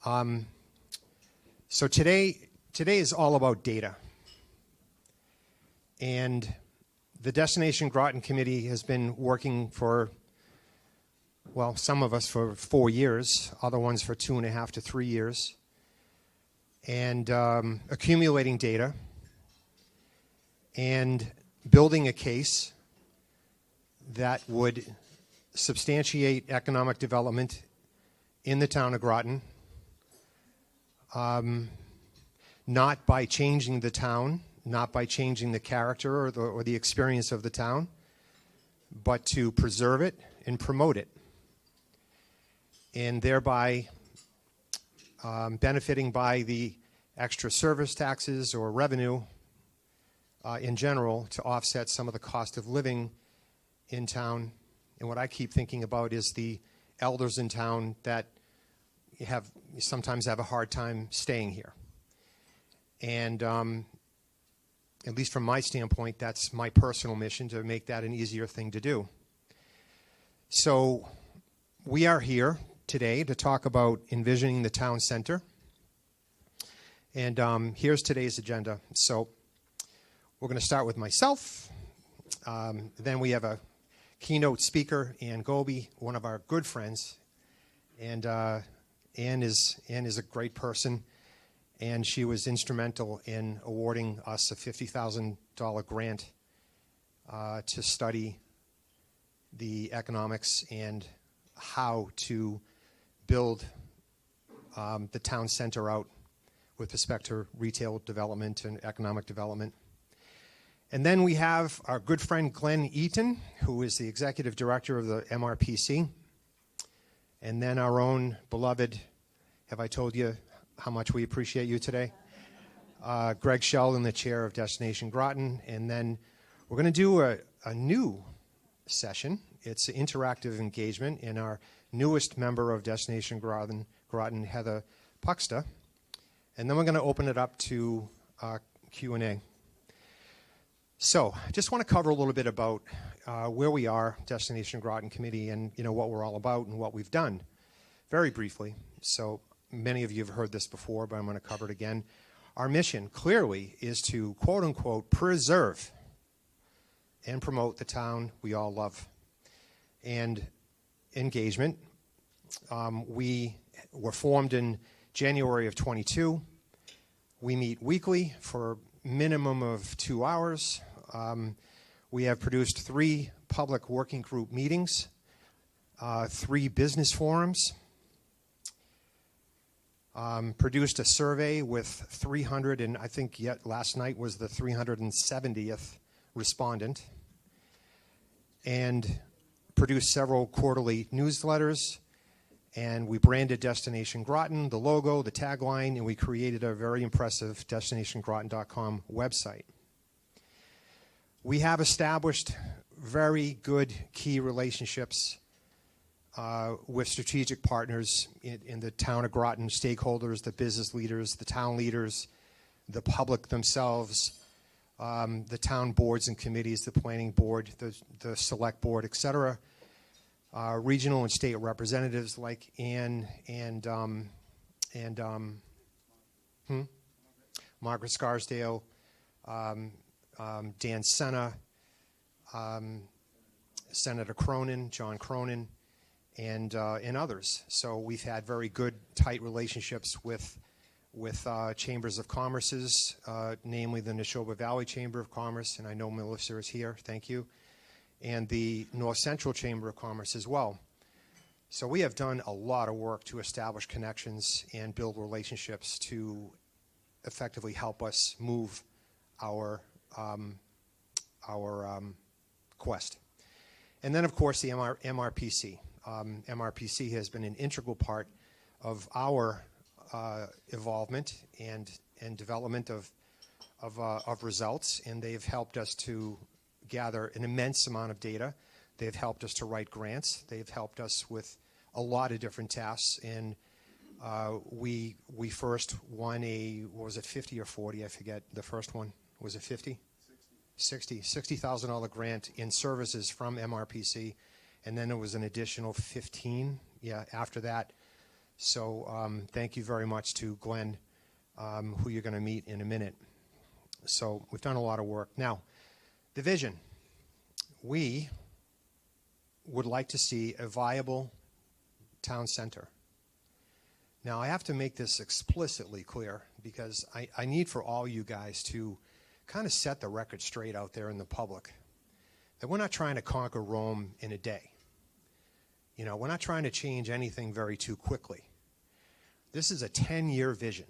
So today is all about data. And the Destination Groton Committee has been working for, well, some of us for 4 years, other ones for 2.5 to 3 years, and accumulating data and building a case that would substantiate economic development in the town of Groton, not by changing the town, not by changing the character or the experience of the town, but to preserve it and promote it, and thereby benefiting by the extra service taxes or revenue in general to offset some of the cost of living in town. And what I keep thinking about is the elders in town that sometimes have a hard time staying here. And at least from my standpoint, that's my personal mission, to make that an easier thing to do. So we are here today to talk about envisioning the town center. And here's today's agenda. So we're going to start with myself. Then we have a keynote speaker, Ann Goby, one of our good friends. And Ann is a great person. And she was instrumental in awarding us a $50,000 grant to study the economics and how to build the town center out with respect to retail development and economic development. And then we have our good friend Glenn Eaton, who is the executive director of the MRPC. And then our own beloved, have I told you how much we appreciate you today? Greg Sheldon, the chair of Destination Groton. And then we're going to do a new session. It's an interactive engagement, and our newest member of Destination Groton, Heather Puxta. And then we're going to open it up to Q&A. So I just want to cover a little bit about where we are, Destination Groton Committee, and what we're all about and what we've done, very briefly. So many of you have heard this before, but I'm going to cover it again. Our mission, clearly, is to, quote-unquote, preserve and promote the town we all love. And engagement, we were formed in January of 22. We meet weekly for a minimum of 2 hours. We have produced 3 public working group meetings, 3 business forums, produced a survey with 300, and I think yet last night was the 370th respondent, and produced several quarterly newsletters, and we branded Destination Groton, the logo, the tagline, and we created a very impressive destinationgroton.com website. We have established very good key relationships with strategic partners in the town of Groton, stakeholders, the business leaders, the town leaders, the public themselves, the town boards and committees, the planning board, the select board, etc., regional and state representatives like Ann and Margaret Scarsdale, Dan Senna, Senator Cronin, John Cronin, and others. So we've had very good, tight relationships with chambers of commerces, namely the Neshoba Valley Chamber of Commerce, and I know Melissa is here, thank you, and the North Central Chamber of Commerce as well. So we have done a lot of work to establish connections and build relationships to effectively help us move our quest. And then, of course, the MRPC. MRPC has been an integral part of our involvement and development of results, and they've helped us to gather an immense amount of data. They've helped us to write grants. They've helped us with a lot of different tasks, and we first won what was it, 50 or 40? I forget. The first one, was it 50? $60,000 grant in services from MRPC, and then there was an additional 15 after that So thank you very much to Glenn, who you're going to meet in a minute. So we've done a lot of work. Now, the vision. We would like to see a viable town center. Now, I have to make this explicitly clear because I need for all you guys to kind of set the record straight out there in the public that we're not trying to conquer Rome in a day. You know, we're not trying to change anything very too quickly. This is a 10-year vision.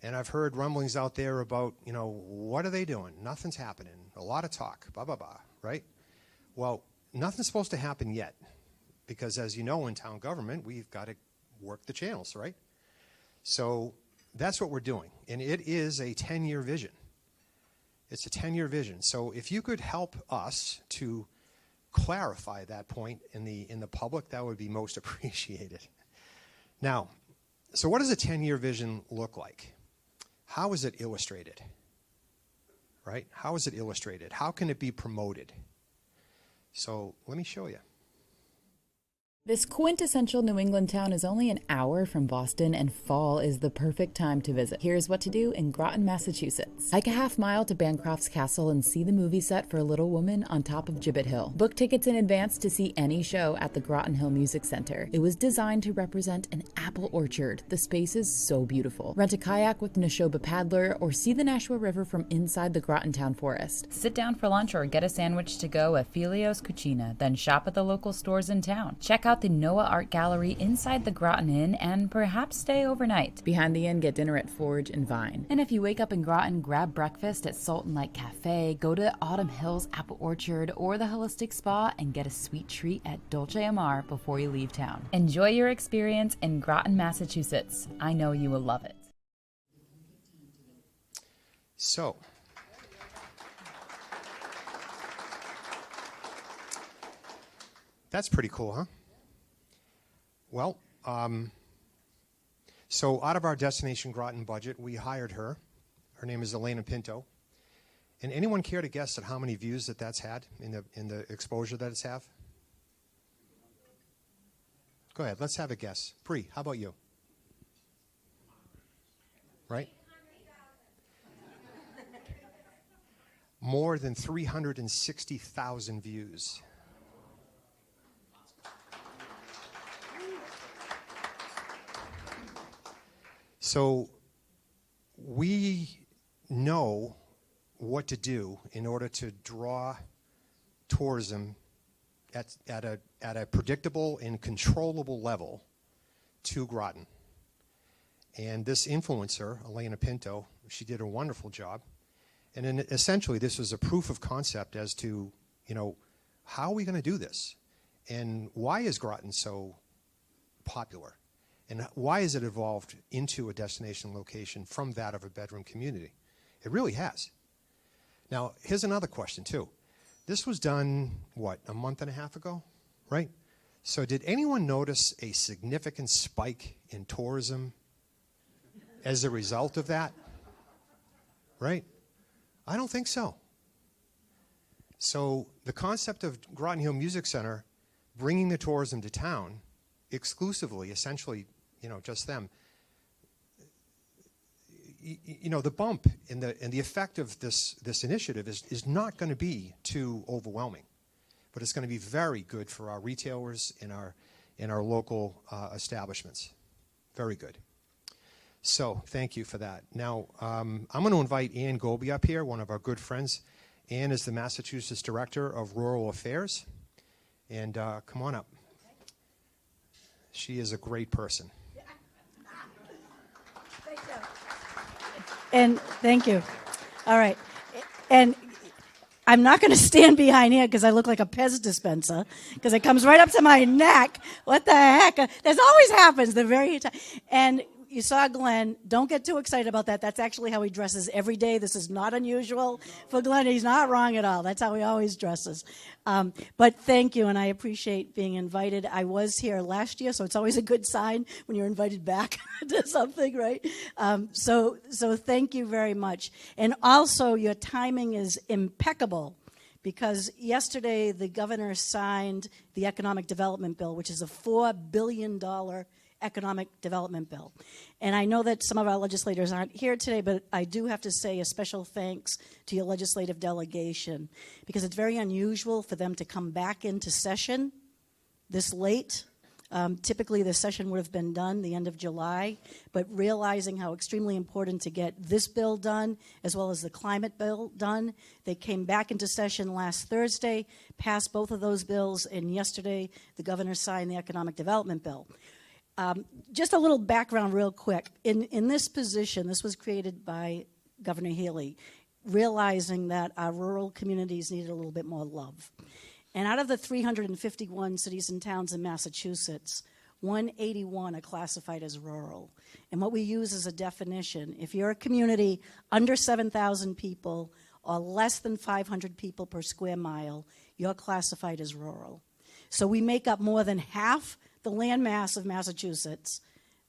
And I've heard rumblings out there about, you know, what are they doing? Nothing's happening. A lot of talk, blah, blah, blah, right? Well, nothing's supposed to happen yet because, as you know, in town government, we've got to work the channels, right? So that's what we're doing. And it is a 10-year vision. It's a 10-year vision. So if you could help us to clarify that point in the public, that would be most appreciated. Now, so what does a 10-year vision look like? How is it illustrated? Right? How is it illustrated? How can it be promoted? So let me show you. This quintessential New England town is only an hour from Boston, and fall is the perfect time to visit. Here's what to do in Groton, Massachusetts. Hike a half-mile to Bancroft's Castle and see the movie set for Little Woman on top of Gibbet Hill. Book tickets in advance to see any show at the Groton Hill Music Center. It was designed to represent an apple orchard. The space is so beautiful. Rent a kayak with Neshoba Paddler or see the Nashua River from inside the Groton Town Forest. Sit down for lunch or get a sandwich to go at Filio's Cucina, then shop at the local stores in town. Check out the Noah Art Gallery inside the Groton Inn and perhaps stay overnight. Behind the inn, get dinner at Forge and Vine. And if you wake up in Groton, grab breakfast at Salt and Light Cafe, go to Autumn Hills Apple Orchard or the Holistic Spa and get a sweet treat at Dolce Amar before you leave town. Enjoy your experience in Groton, Massachusetts. I know you will love it. So, that's pretty cool, huh? Well, so out of our Destination Groton budget, we hired her. Her name is Elena Pinto. And anyone care to guess at how many views that's had in the exposure that it's have? Go ahead, let's have a guess. Pri, how about you? Right? More than 360,000 views. So we know what to do in order to draw tourism at a predictable and controllable level to Groton. And this influencer, Elena Pinto, she did a wonderful job. And then essentially this was a proof of concept as to, you know, how are we going to do this? And why is Groton so popular? And why has it evolved into a destination location from that of a bedroom community? It really has. Now, here's another question, too. This was done, what, a month and a half ago, right? So did anyone notice a significant spike in tourism as a result of that? Right? I don't think so. So the concept of Groton Hill Music Center bringing the tourism to town exclusively, essentially, you know, just them. You know, the bump and the effect of this initiative is not going to be too overwhelming, but it's going to be very good for our retailers and our local establishments. Very good. So thank you for that. Now I'm going to invite Ann Goby up here, one of our good friends. Ann is the Massachusetts Director of Rural Affairs, and come on up. She is a great person. And thank you. All right. And I'm not going to stand behind here because I look like a Pez dispenser because it comes right up to my neck. What the heck? This always happens. And you saw Glenn. Don't get too excited about that. That's actually how he dresses every day. This is not unusual for Glenn. He's not wrong at all. That's how he always dresses. But thank you, and I appreciate being invited. I was here last year, so it's always a good sign when you're invited back to something, right? So thank you very much. And also, your timing is impeccable because yesterday the governor signed the Economic Development Bill, which is a $4 billion economic development bill. And I know that some of our legislators aren't here today, but I do have to say a special thanks to your legislative delegation, because it's very unusual for them to come back into session this late. Typically, the session would have been done the end of July, but realizing how extremely important to get this bill done, as well as the climate bill done, they came back into session last Thursday, passed both of those bills, and yesterday the governor signed the economic development bill. Just a little background real quick. In this position, this was created by Governor Healy, realizing that our rural communities needed a little bit more love. And out of the 351 cities and towns in Massachusetts, 181 are classified as rural. And what we use as a definition, if you're a community under 7,000 people or less than 500 people per square mile, you're classified as rural. So we make up more than half the land mass of Massachusetts,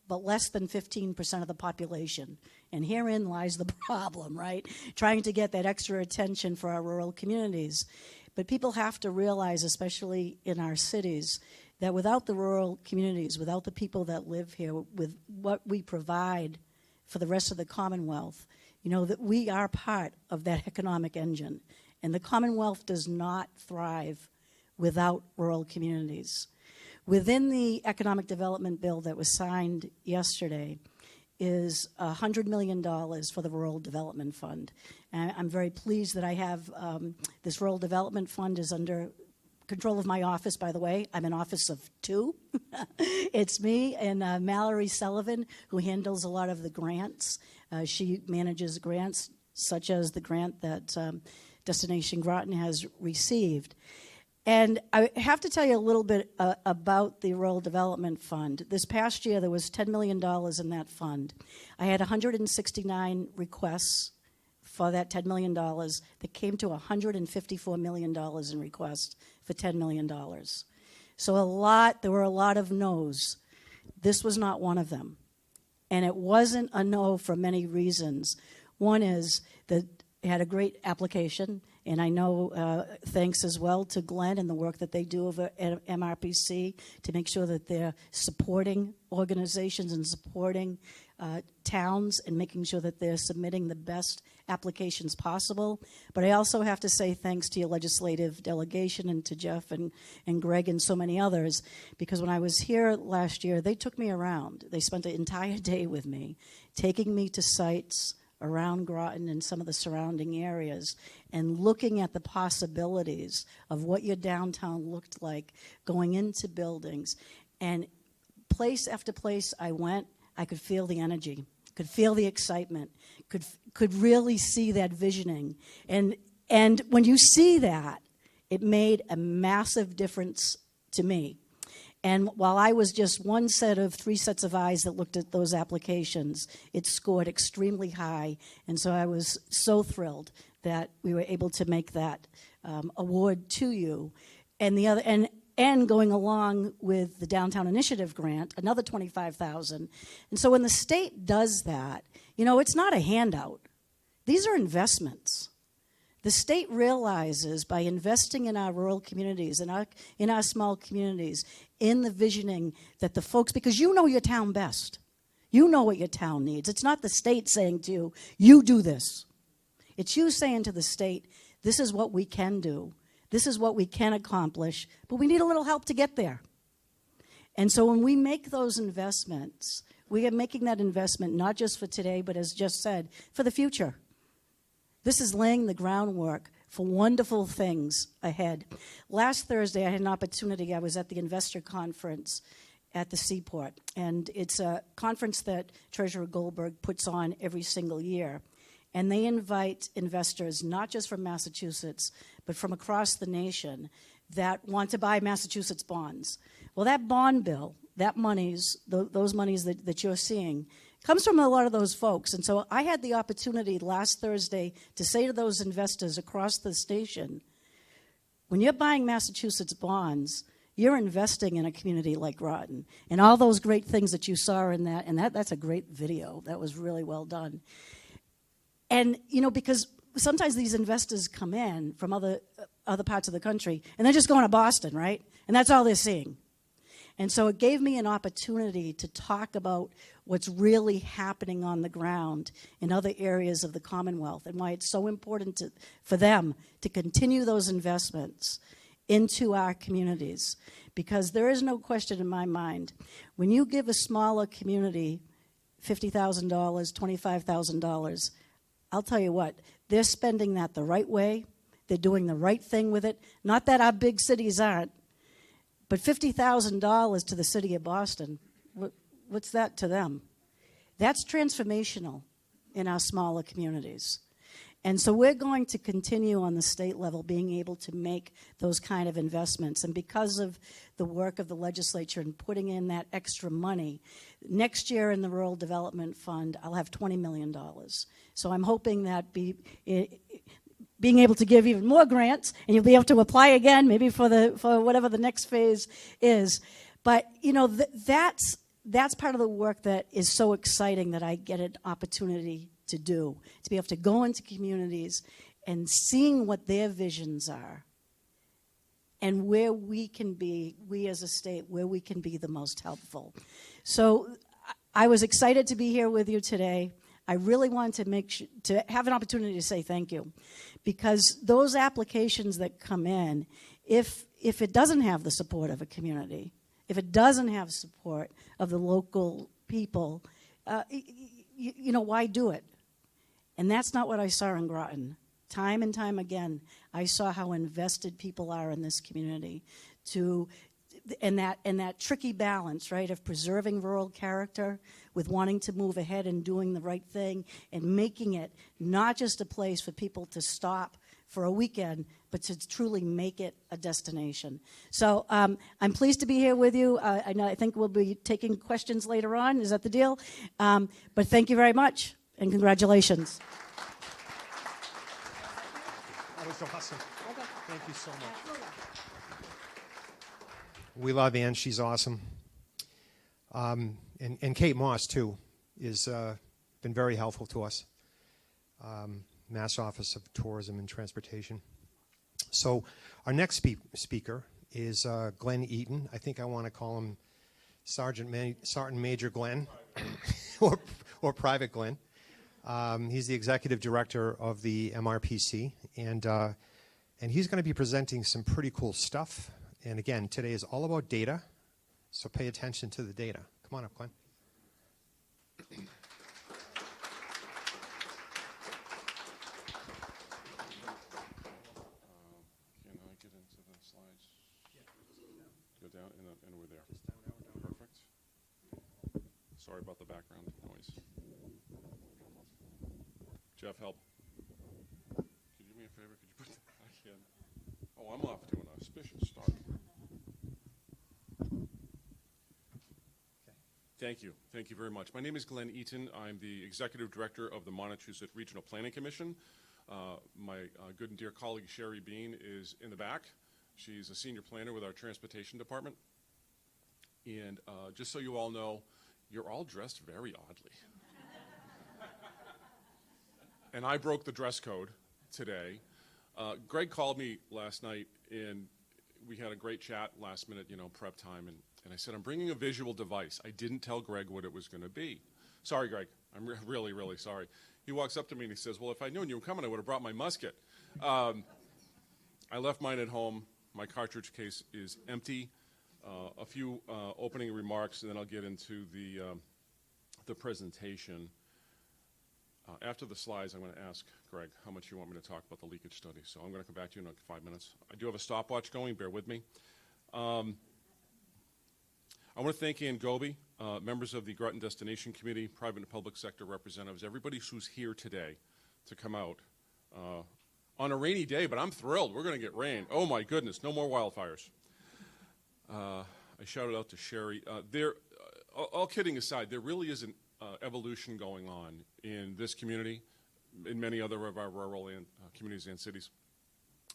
but less than 15% of the population. And herein lies the problem, right? Trying to get that extra attention for our rural communities. But people have to realize, especially in our cities, that without the rural communities, without the people that live here, with what we provide for the rest of the Commonwealth, that we are part of that economic engine. And the Commonwealth does not thrive without rural communities. Within the economic development bill that was signed yesterday is $100 million for the Rural Development Fund. And I'm very pleased that I have this Rural Development Fund is under control of my office, by the way. I'm an office of two. It's me and Mallory Sullivan, who handles a lot of the grants. She manages grants such as the grant that Destination Groton has received. And I have to tell you a little bit about the Rural Development Fund. This past year, there was $10 million in that fund. I had 169 requests for that $10 million that came to $154 million in requests for $10 million. So there were a lot of no's. This was not one of them. And it wasn't a no for many reasons. One is that it had a great application. And I know, thanks as well to Glenn and the work that they do over at MRPC to make sure that they're supporting organizations and supporting towns and making sure that they're submitting the best applications possible. But I also have to say thanks to your legislative delegation and to Jeff and Greg and so many others, because when I was here last year, they took me around. They spent an entire day with me, taking me to sites around Groton and some of the surrounding areas and looking at the possibilities of what your downtown looked like going into buildings. And place after place I went, I could feel the energy, could feel the excitement, could really see that visioning. And when you see that, it made a massive difference to me. And while I was just one set of 3 sets of eyes that looked at those applications, it scored extremely high. And so I was so thrilled that we were able to make that award to you. And the other, and going along with the Downtown Initiative grant, another $25,000. And so when the state does that, it's not a handout. These are investments. The state realizes by investing in our rural communities, in our small communities, in the visioning that the folks, because you know your town best. You know what your town needs. It's not the state saying to you, you do this. It's you saying to the state, this is what we can do. This is what we can accomplish, but we need a little help to get there. And so when we make those investments, we are making that investment not just for today, but as just said, for the future. This is laying the groundwork for wonderful things ahead. Last Thursday, I had an opportunity. I was at the investor conference at the Seaport, and it's a conference that Treasurer Goldberg puts on every single year. And they invite investors, not just from Massachusetts, but from across the nation that want to buy Massachusetts bonds. Well, that bond bill, those monies that you're seeing, comes from a lot of those folks. And so I had the opportunity last Thursday to say to those investors across the station, when you're buying Massachusetts bonds, you're investing in a community like Groton. And all those great things that you saw in that, and that's a great video. That was really well done. And, because sometimes these investors come in from other parts of the country, and they're just going to Boston, right? And that's all they're seeing. And so it gave me an opportunity to talk about what's really happening on the ground in other areas of the Commonwealth and why it's so important for them to continue those investments into our communities. Because there is no question in my mind, when you give a smaller community $50,000, $25,000, I'll tell you what, they're spending that the right way. They're doing the right thing with it. Not that our big cities aren't, but $50,000 to the city of Boston, what's that to them? That's transformational in our smaller communities. And so we're going to continue on the state level being able to make those kind of investments. And because of the work of the legislature and putting in that extra money, next year in the Rural Development Fund, I'll have $20 million. So I'm hoping that being able to give even more grants, and you'll be able to apply again, maybe for whatever the next phase is. But you know, that's part of the work that is so exciting that I get an opportunity to do, to be able to go into communities and seeing what their visions are, and where we can be, we as a state, where we can be the most helpful. So I was excited to be here with you today. I really wanted to have an opportunity to say thank you, because those applications that come in, if it doesn't have the support of a community, if it doesn't have support of the local people, you know, why do it? And that's not what I saw in Groton. Time and time again, I saw how invested people are in this community and that tricky balance, right, of preserving rural character with wanting to move ahead and doing the right thing and making it not just a place for people to stop for a weekend, but to truly make it a destination. So I'm pleased to be here with you. I think we'll be taking questions later on. Is that the deal? But thank you very much, and congratulations. That was awesome. Thank you so much. We love Ann. She's awesome. And Kate Moss, too, is been very helpful to us. Mass Office of Tourism and Transportation. So our next speaker is Glenn Eaton. I think I want to call him Sergeant Major Glenn or Private Glenn. He's the Executive Director of the MRPC, and he's going to be presenting some pretty cool stuff. And again, today is all about data, so pay attention to the data. Come on up, Glenn. Can I get into the slides? Go down, and we're there. Perfect. Sorry about the background noise. Jeff, help. Could you do me a favor? Could you put that back in? Oh, I'm off to an auspicious start. Thank you. Thank you very much. My name is Glenn Eaton. I'm the Executive Director of the Montechusett Regional Planning Commission. My good and dear colleague Sherry Bean is in the back. She's a senior planner with our transportation department. And just so you all know, you're all dressed very oddly. And I broke the dress code today. Greg called me last night, and we had a great chat last minute, prep time. And I said, I'm bringing a visual device. I didn't tell Greg what it was going to be. Sorry, Greg. I'm really, really sorry. He walks up to me and he says, well, if I'd known you were coming, I would have brought my musket. I left mine at home. My cartridge case is empty. A few opening remarks, and then I'll get into the presentation. After the slides, I'm going to ask Greg how much you want me to talk about the leakage study. So I'm going to come back to you in like 5 minutes. I do have a stopwatch going. Bear with me. I want to thank Ann Goby, members of the Groton Destination Committee, private and public sector representatives, everybody who's here today to come out on a rainy day, but I'm thrilled. We're going to get rain. Oh, my goodness, no more wildfires. I shouted out to Sherry. All kidding aside, there really is an evolution going on in this community, in many other of our rural communities and cities.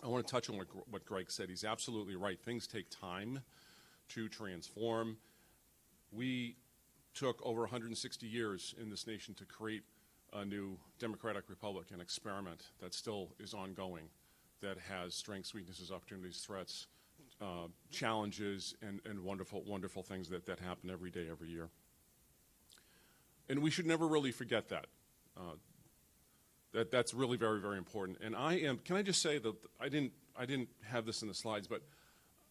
I want to touch on what Greg said. He's absolutely right. Things take time to transform. We took over 160 years in this nation to create a new democratic republic, an experiment that still is ongoing, that has strengths, weaknesses, opportunities, threats, challenges and wonderful things that happen every day, every year. And we should never really forget that. That's really very important. And can I just say that I didn't have this in the slides, but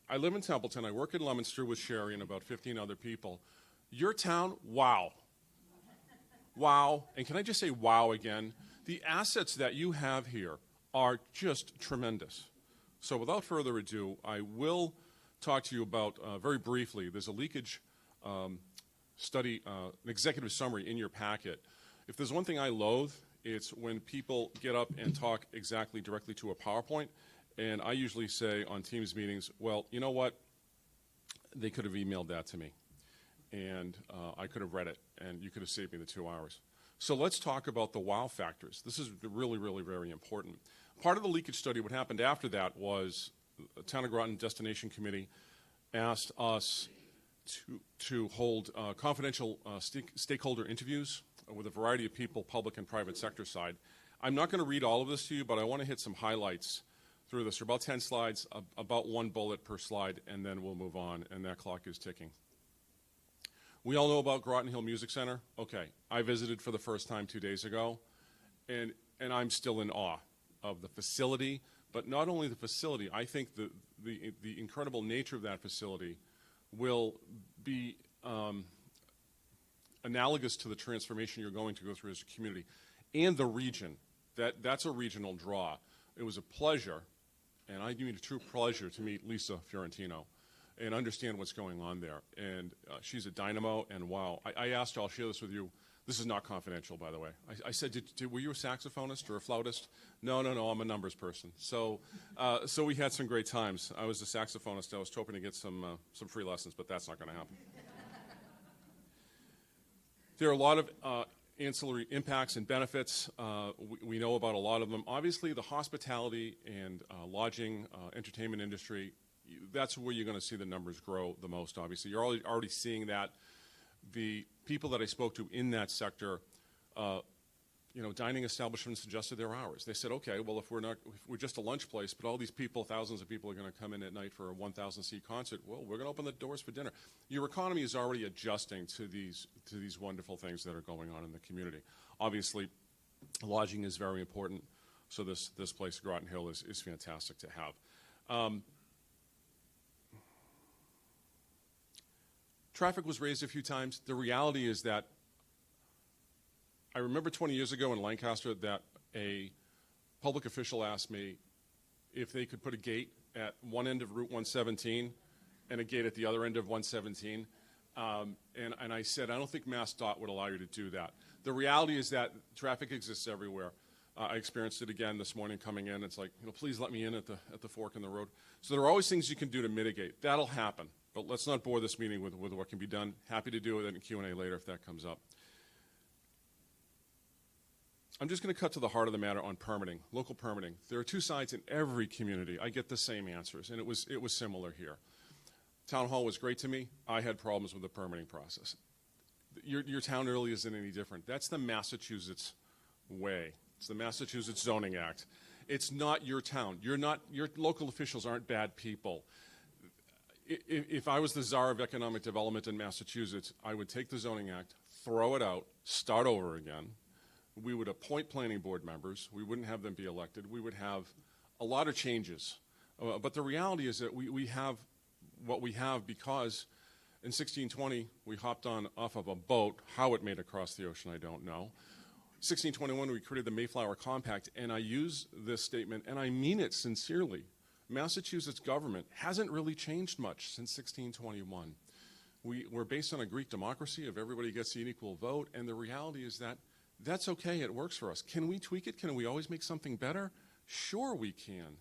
I live in Templeton. I work in Leominster with Sherry and about 15 other people. Your town, wow. Wow. And can I just say wow again? The assets that you have here are just tremendous. So without further ado, I will talk to you about, very briefly, there's a leakage study, an executive summary in your packet. If there's one thing I loathe, it's when people get up and talk exactly directly to a PowerPoint. And I usually say on Teams meetings, well, you know what? They could have emailed that to me. And I could have read it, and you could have saved me the 2 hours. So let's talk about the wow factors. This is really very important. Part of the leakage study, what happened after that was the Town of Groton Destination Committee asked us to hold confidential stakeholder interviews with a variety of people, public and private sector side. I'm not going to read all of this to you, but I want to hit some highlights through this. There are about 10 slides, about 1 bullet per slide, and then we'll move on, and that clock is ticking. We all know about Groton Hill Music Center. Okay, I visited for the first time 2 days ago, and I'm still in awe of the facility, but not only the facility, I think the incredible nature of that facility will be analogous to the transformation you're going to go through as a community. And the region, that's a regional draw. It was a pleasure, and I mean a true pleasure, to meet Lisa Fiorentino and understand what's going on there. And she's a dynamo, and wow. I asked her, I'll share this with you. This is not confidential, by the way. I said, were you a saxophonist or a flautist? No, I'm a numbers person. So we had some great times. I was a saxophonist. I was hoping to get some free lessons, but that's not going to happen. There are a lot of ancillary impacts and benefits. We know about a lot of them. Obviously, the hospitality and lodging, entertainment industry, that's where you're going to see the numbers grow the most, obviously. You're already seeing that. The people that I spoke to in that sector, dining establishments adjusted their hours. They said, okay, well, if we're just a lunch place, but all these people, thousands of people are going to come in at night for a 1,000-seat concert, well, we're going to open the doors for dinner. Your economy is already adjusting to these wonderful things that are going on in the community. Obviously, lodging is very important, so this place, Groton Hill, is fantastic to have. Traffic was raised a few times. The reality is that I remember 20 years ago in Lancaster that a public official asked me if they could put a gate at one end of Route 117 and a gate at the other end of 117. And I said, I don't think MassDOT would allow you to do that. The reality is that traffic exists everywhere. I experienced it again this morning coming in. It's like, please let me in at the fork in the road. So there are always things you can do to mitigate. That'll happen. But let's not bore this meeting with what can be done. Happy to do it in Q&A later if that comes up. I'm just going to cut to the heart of the matter on permitting, local permitting. There are two sides in every community. I get the same answers, and it was similar here. Town Hall was great to me. I had problems with the permitting process. Your town really isn't any different. That's the Massachusetts way. It's the Massachusetts Zoning Act. It's not your town. Your local officials aren't bad people. If I was the czar of economic development in Massachusetts, I would take the Zoning Act, throw it out, start over again. We would appoint planning board members. We wouldn't have them be elected. We would have a lot of changes. But the reality is that we have what we have because in 1620, we hopped off of a boat. How it made it across the ocean, I don't know. 1621, we created the Mayflower Compact, and I use this statement, and I mean it sincerely. Massachusetts government hasn't really changed much since 1621. We're based on a Greek democracy of everybody gets an equal vote, and the reality is that that's okay, it works for us. Can we tweak it? Can we always make something better? Sure we can.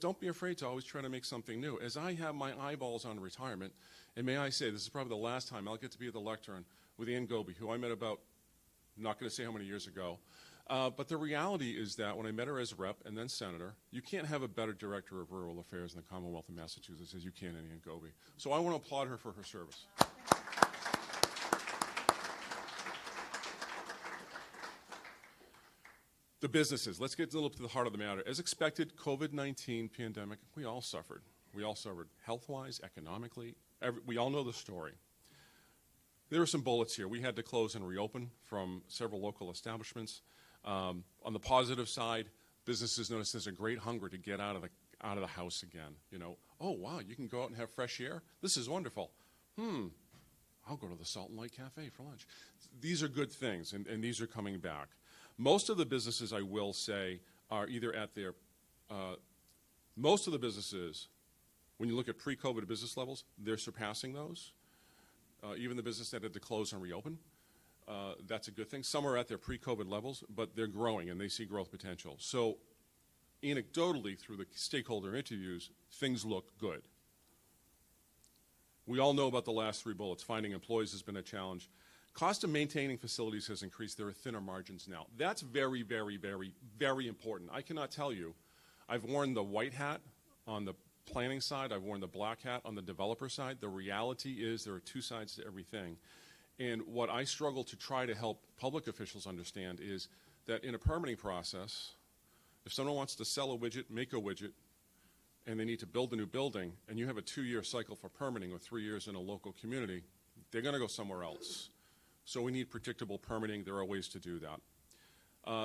Don't be afraid to always try to make something new. As I have my eyeballs on retirement, and may I say, this is probably the last time I'll get to be at the lectern with Ann Goby, who I met about, I'm not going to say how many years ago, but the reality is that when I met her as rep and then senator, you can't have a better director of rural affairs in the Commonwealth of Massachusetts as you can in Ann Goby. So I want to applaud her for her service. The businesses. Let's get a little to the heart of the matter. As expected, COVID-19 pandemic, we all suffered. We all suffered health-wise, economically. We all know the story. There are some bullets here. We had to close and reopen from several local establishments. On the positive side, businesses noticed there's a great hunger to get out of the house again. You know, oh wow, you can go out and have fresh air. This is wonderful. I'll go to the Salt and Light Cafe for lunch. These are good things, and these are coming back. Most of the businesses, I will say, are either at their most of the businesses, when you look at pre-COVID business levels, they're surpassing those. Even the business that had to close and reopen, that's a good thing. Some are at their pre-COVID levels, but they're growing and they see growth potential. So anecdotally, through the stakeholder interviews, things look good. We all know about the last three bullets. Finding employees has been a challenge. Cost of maintaining facilities has increased. There are thinner margins now. That's very, very, very, very important. I cannot tell you. I've worn the white hat on the planning side. I've worn the black hat on the developer side. The reality is there are two sides to everything. And what I struggle to try to help public officials understand is that in a permitting process, if someone wants to sell a widget, make a widget, and they need to build a new building, and you have a 2-year cycle for permitting or 3 years in a local community, they're going to go somewhere else. So we need predictable permitting. There are ways to do that.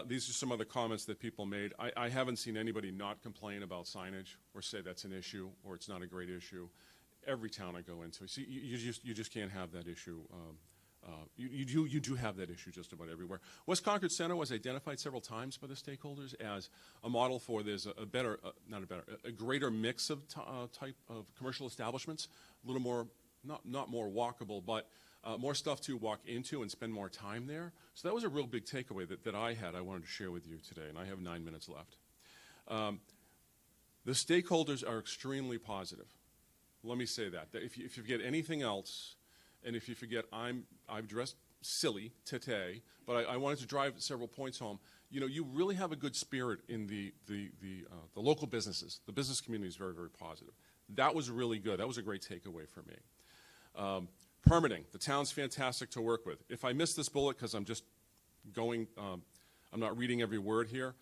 These are some other comments that people made. I haven't seen anybody not complain about signage or say that's an issue or it's not a great issue. Every town I go into, see, you just can't have that issue. You do have that issue just about everywhere. West Concord Center was identified several times by the stakeholders as a model for there's a greater mix of type of commercial establishments, a little more, not more walkable, but more stuff to walk into and spend more time there. So that was a real big takeaway that I had I wanted to share with you today, and I have 9 minutes left. The stakeholders are extremely positive. Let me say that if you forget anything else, and if you forget I've dressed silly today, but I wanted to drive several points home. You know, you really have a good spirit in the local businesses. The business community is very, very positive. That was really good. That was a great takeaway for me. Permitting. The town's fantastic to work with. If I missed this bullet because I'm just going, I'm not reading every word here,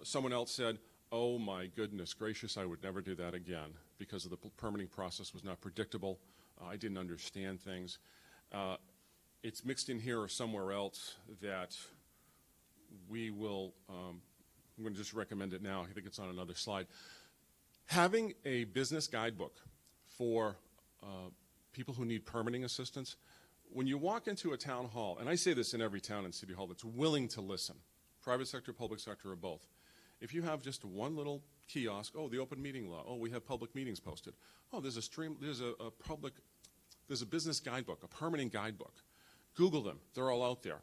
someone else said, oh my goodness gracious, I would never do that again because of the permitting process was not predictable. I didn't understand things. It's mixed in here or somewhere else that we will, I'm going to just recommend it now. I think it's on another slide. Having a business guidebook for people who need permitting assistance, when you walk into a town hall, and I say this in every town and city hall that's willing to listen, private sector, public sector, or both, if you have just one little kiosk, oh, the open meeting law, oh, we have public meetings posted, oh, there's a business guidebook, a permitting guidebook. Google them. They're all out there.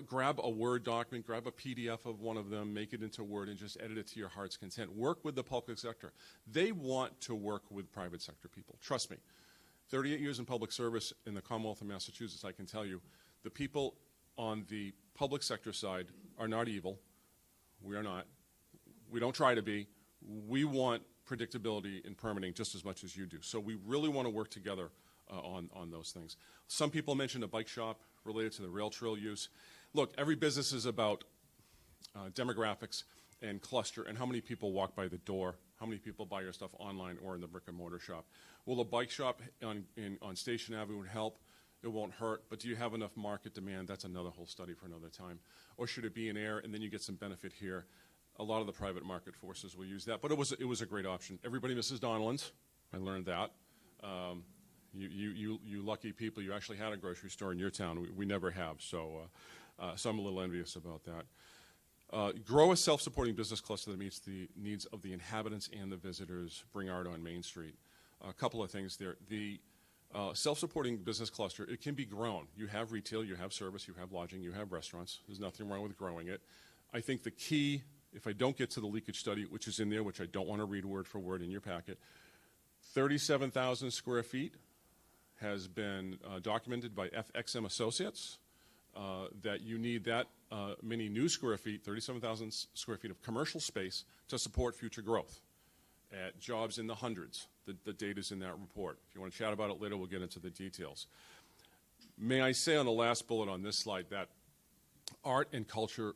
Grab a Word document, grab a PDF of one of them, make it into Word, and just edit it to your heart's content. Work with the public sector. They want to work with private sector people. Trust me. 38 years in public service in the Commonwealth of Massachusetts, I can tell you, the people on the public sector side are not evil. We are not. We don't try to be. We want predictability in permitting just as much as you do. So we really want to work together on those things. Some people mentioned a bike shop related to the rail trail use. Look, every business is about demographics and cluster and how many people walk by the door, how many people buy your stuff online or in the brick and mortar shop. Will a bike shop on Station Avenue help? It won't hurt, but do you have enough market demand? That's another whole study for another time. Or should it be in air and then you get some benefit here? A lot of the private market forces will use that, but it was a great option. Everybody misses Donlands. I learned that. You lucky people, you actually had a grocery store in your town. We never have, so I'm a little envious about that. Grow a self-supporting business cluster that meets the needs of the inhabitants and the visitors. Bring art on Main Street. A couple of things there. The self-supporting business cluster, it can be grown. You have retail, you have service, you have lodging, you have restaurants. There's nothing wrong with growing it. I think the key, if I don't get to the leakage study, which is in there, which I don't want to read word for word in your packet, 37,000 square feet has been documented by FXM Associates that you need that many new square feet, 37,000 square feet of commercial space to support future growth at jobs in the hundreds. The data's in that report. If you want to chat about it later, we'll get into the details. May I say on the last bullet on this slide that art and culture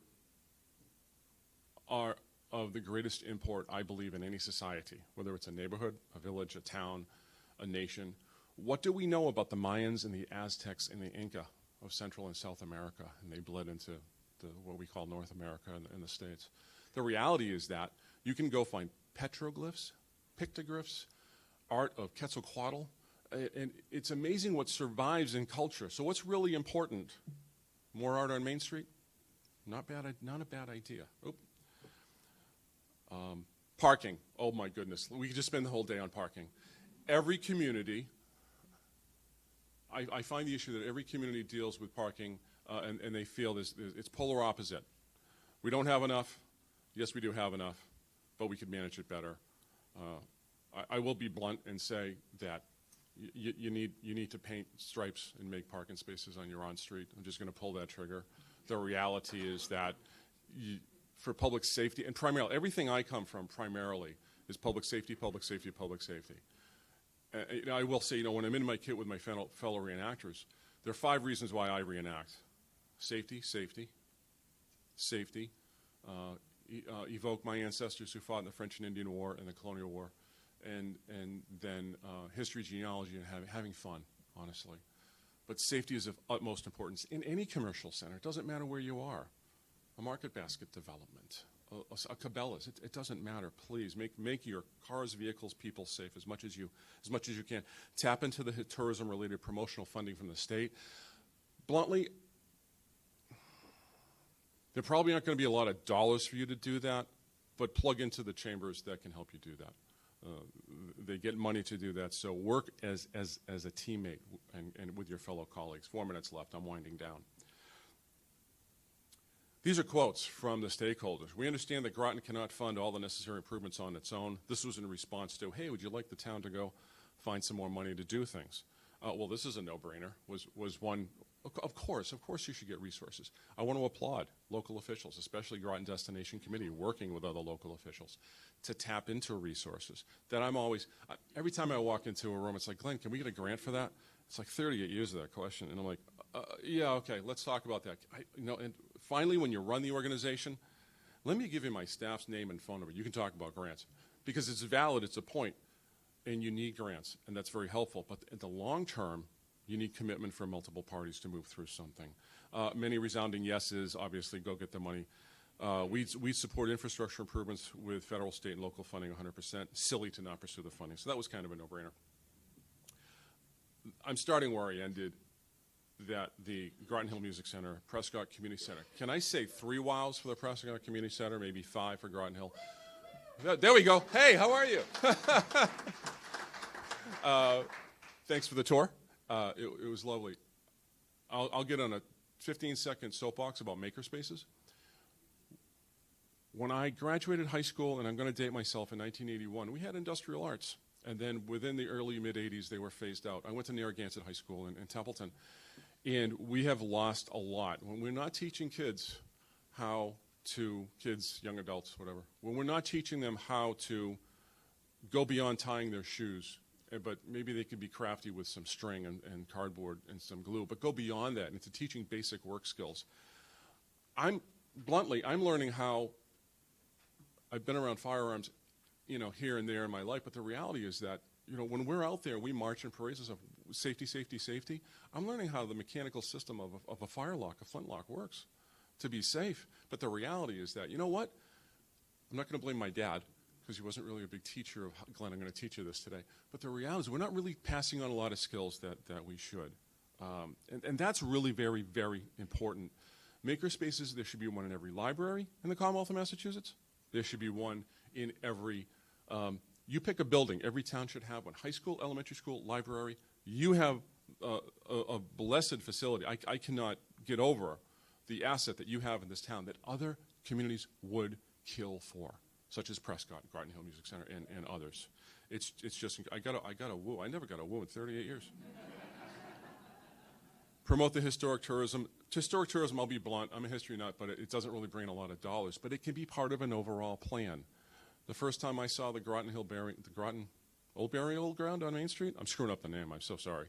are of the greatest import, I believe, in any society, whether it's a neighborhood, a village, a town, a nation. What do we know about the Mayans and the Aztecs and the Inca of Central and South America? And they bled into what we call North America and the States. The reality is that you can go find petroglyphs, pictographs, art of Quetzalcoatl, and it's amazing what survives in culture. So what's really important? More art on Main Street? Not a bad idea. Oop. Parking. Oh my goodness. We could just spend the whole day on parking. Every community, I find the issue that every community deals with parking and they feel it's polar opposite. We don't have enough. Yes, we do have enough, but we could manage it better. I will be blunt and say that you need to paint stripes and make parking spaces on your on-street. I'm just going to pull that trigger. The reality is that for public safety, and primarily, everything I come from primarily is public safety, public safety, public safety. I will say, when I'm in my kit with my fellow reenactors, there are 5 reasons why I reenact. Safety, safety, safety, evoke my ancestors who fought in the French and Indian War and the Colonial War, and then history, genealogy, and having fun, honestly. But safety is of utmost importance in any commercial center. It doesn't matter where you are. A market basket development, a Cabela's, it doesn't matter. Please make your cars, vehicles, people safe as much as you can. Tap into the tourism-related promotional funding from the state. Bluntly, there probably aren't going to be a lot of dollars for you to do that, but plug into the chambers that can help you do that. They get money to do that, so work as a teammate and with your fellow colleagues. 4 minutes left. I'm winding down. These are quotes from the stakeholders. We understand that Groton cannot fund all the necessary improvements on its own. This was in response to, hey, would you like the town to go find some more money to do things? Well, this is a no-brainer, was one. Of course you should get resources. I want to applaud local officials, especially Groton Destination Committee, working with other local officials to tap into resources. That I'm always, every time I walk into a room, it's like, Glenn, can we get a grant for that? It's like 38 years of that question, and I'm like, yeah, okay, let's talk about that. And finally, when you run the organization, let me give you my staff's name and phone number. You can talk about grants because it's valid, it's a point, and you need grants, and that's very helpful. But in the long term, you need commitment from multiple parties to move through something. Many resounding yeses, obviously, go get the money. We support infrastructure improvements with federal, state, and local funding 100%. Silly to not pursue the funding. So that was kind of a no-brainer. I'm starting where I ended, that the Groton Hill Music Center, Prescott Community Center. Can I say 3 wows for the Prescott Community Center, maybe 5 for Groton Hill? There we go. Hey, how are you? Thanks for the tour. It was lovely. I'll get on a 15-second soapbox about makerspaces. When I graduated high school, and I'm going to date myself, in 1981, we had industrial arts. And then within the early mid-'80s, they were phased out. I went to Narragansett High School in Templeton. And we have lost a lot. When we're not teaching kids young adults, whatever, when we're not teaching them how to go beyond tying their shoes, but maybe they could be crafty with some string and cardboard and some glue, but go beyond that into teaching basic work skills. I'm learning how. I've been around firearms, here and there in my life, but the reality is that, when we're out there, we march in parades of safety, safety, safety. I'm learning how the mechanical system of a firelock, a flintlock, works to be safe. But the reality is that, you know what? I'm not going to blame my dad, because he wasn't really a big teacher of, Glenn, I'm going to teach you this today. But the reality is we're not really passing on a lot of skills that we should. And that's really very, very important. Makerspaces, there should be one in every library in the Commonwealth of Massachusetts. There should be one in every, you pick a building, every town should have one. High school, elementary school, library. You have a blessed facility. I cannot get over the asset that you have in this town that other communities would kill for, such as Prescott, Groton Hill Music Center, and others. It's just, I got a woo. I never got a woo in 38 years. Promote the historic tourism. Historic tourism, I'll be blunt, I'm a history nut, but it doesn't really bring a lot of dollars, but it can be part of an overall plan. The first time I saw the Groton Old Burial Ground on Main Street, I'm screwing up the name, I'm so sorry,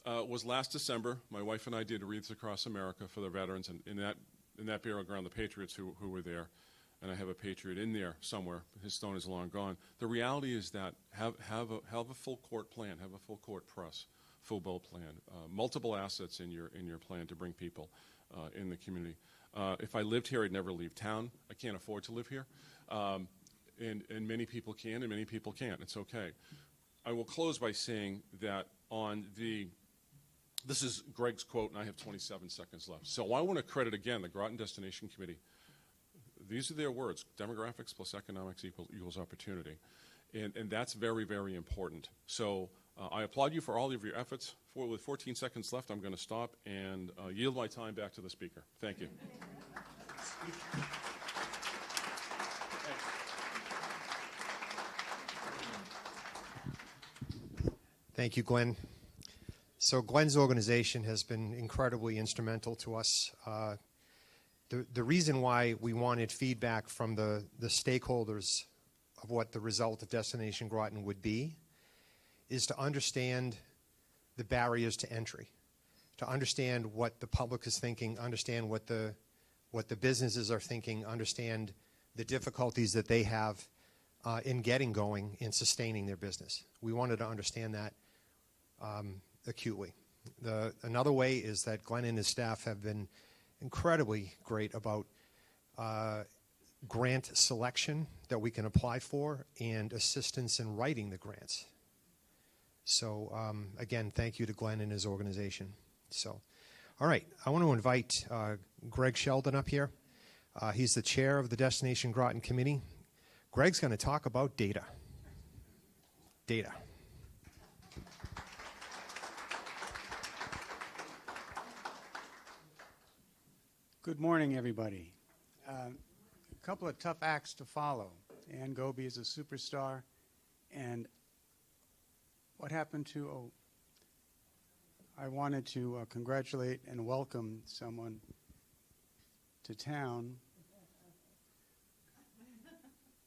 was last December. My wife and I did Wreaths Across America for the veterans, and in that burial ground, the patriots who were there. and I have a patriot in there somewhere. His stone is long gone. The reality is that have a full court plan, have a full court press, full bill plan, multiple assets in your plan to bring people in the community. If I lived here, I'd never leave town. I can't afford to live here, and many people can, and many people can't. It's okay. I will close by saying that this is Greg's quote, and I have 27 seconds left. So I want to credit again the Groton Destination Committee. These are their words: demographics plus economics equals opportunity. And that's very, very important. So I applaud you for all of your efforts. With 14 seconds left, I'm going to stop and yield my time back to the speaker. Thank you. Thank you, Glenn. So Glenn's organization has been incredibly instrumental to us. The reason why we wanted feedback from the stakeholders of what the result of Destination Groton would be is to understand the barriers to entry, to understand what the public is thinking, understand what the businesses are thinking, understand the difficulties that they have in getting going and sustaining their business. We wanted to understand that acutely. Another way is that Glenn and his staff have been incredibly great about grant selection that we can apply for and assistance in writing the grants. So again, thank you to Glenn and his organization. So, all right, I want to invite Greg Sheldon up here. He's the chair of the Destination Groton Committee. Greg's going to talk about data. Data. Good morning, everybody. A couple of tough acts to follow. Ann Goby is a superstar, and what happened to, I wanted to congratulate and welcome someone to town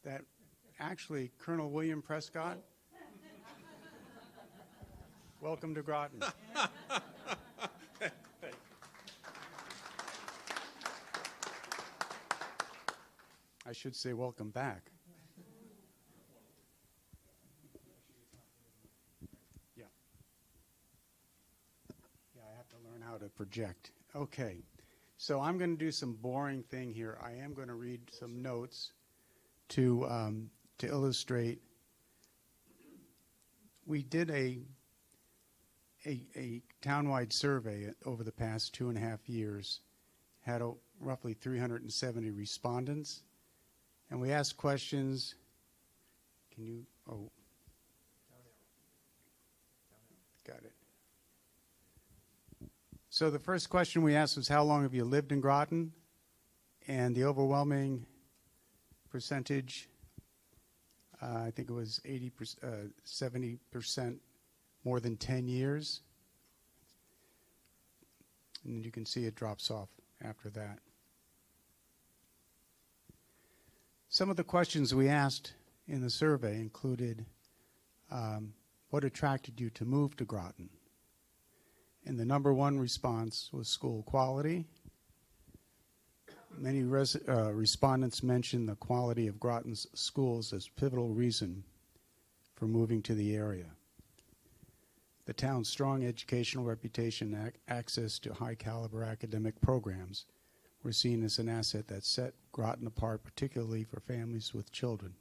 that actually, Colonel William Prescott, welcome to Groton. I should say welcome back. Yeah. Yeah, I have to learn how to project. Okay. So I'm going to do some boring thing here. I am going to read some notes to illustrate. We did a townwide survey over the past 2.5 years, had roughly 370 respondents. And we asked questions. Can you, got it. So the first question we asked was, how long have you lived in Groton? And the overwhelming percentage, I think it was 70%, more than 10 years. And you can see it drops off after that. Some of the questions we asked in the survey included, what attracted you to move to Groton? And the number one response was school quality. Many respondents mentioned the quality of Groton's schools as pivotal reason for moving to the area. The town's strong educational reputation and access to high-caliber academic programs were seen as an asset that set Groton apart, particularly for families with children.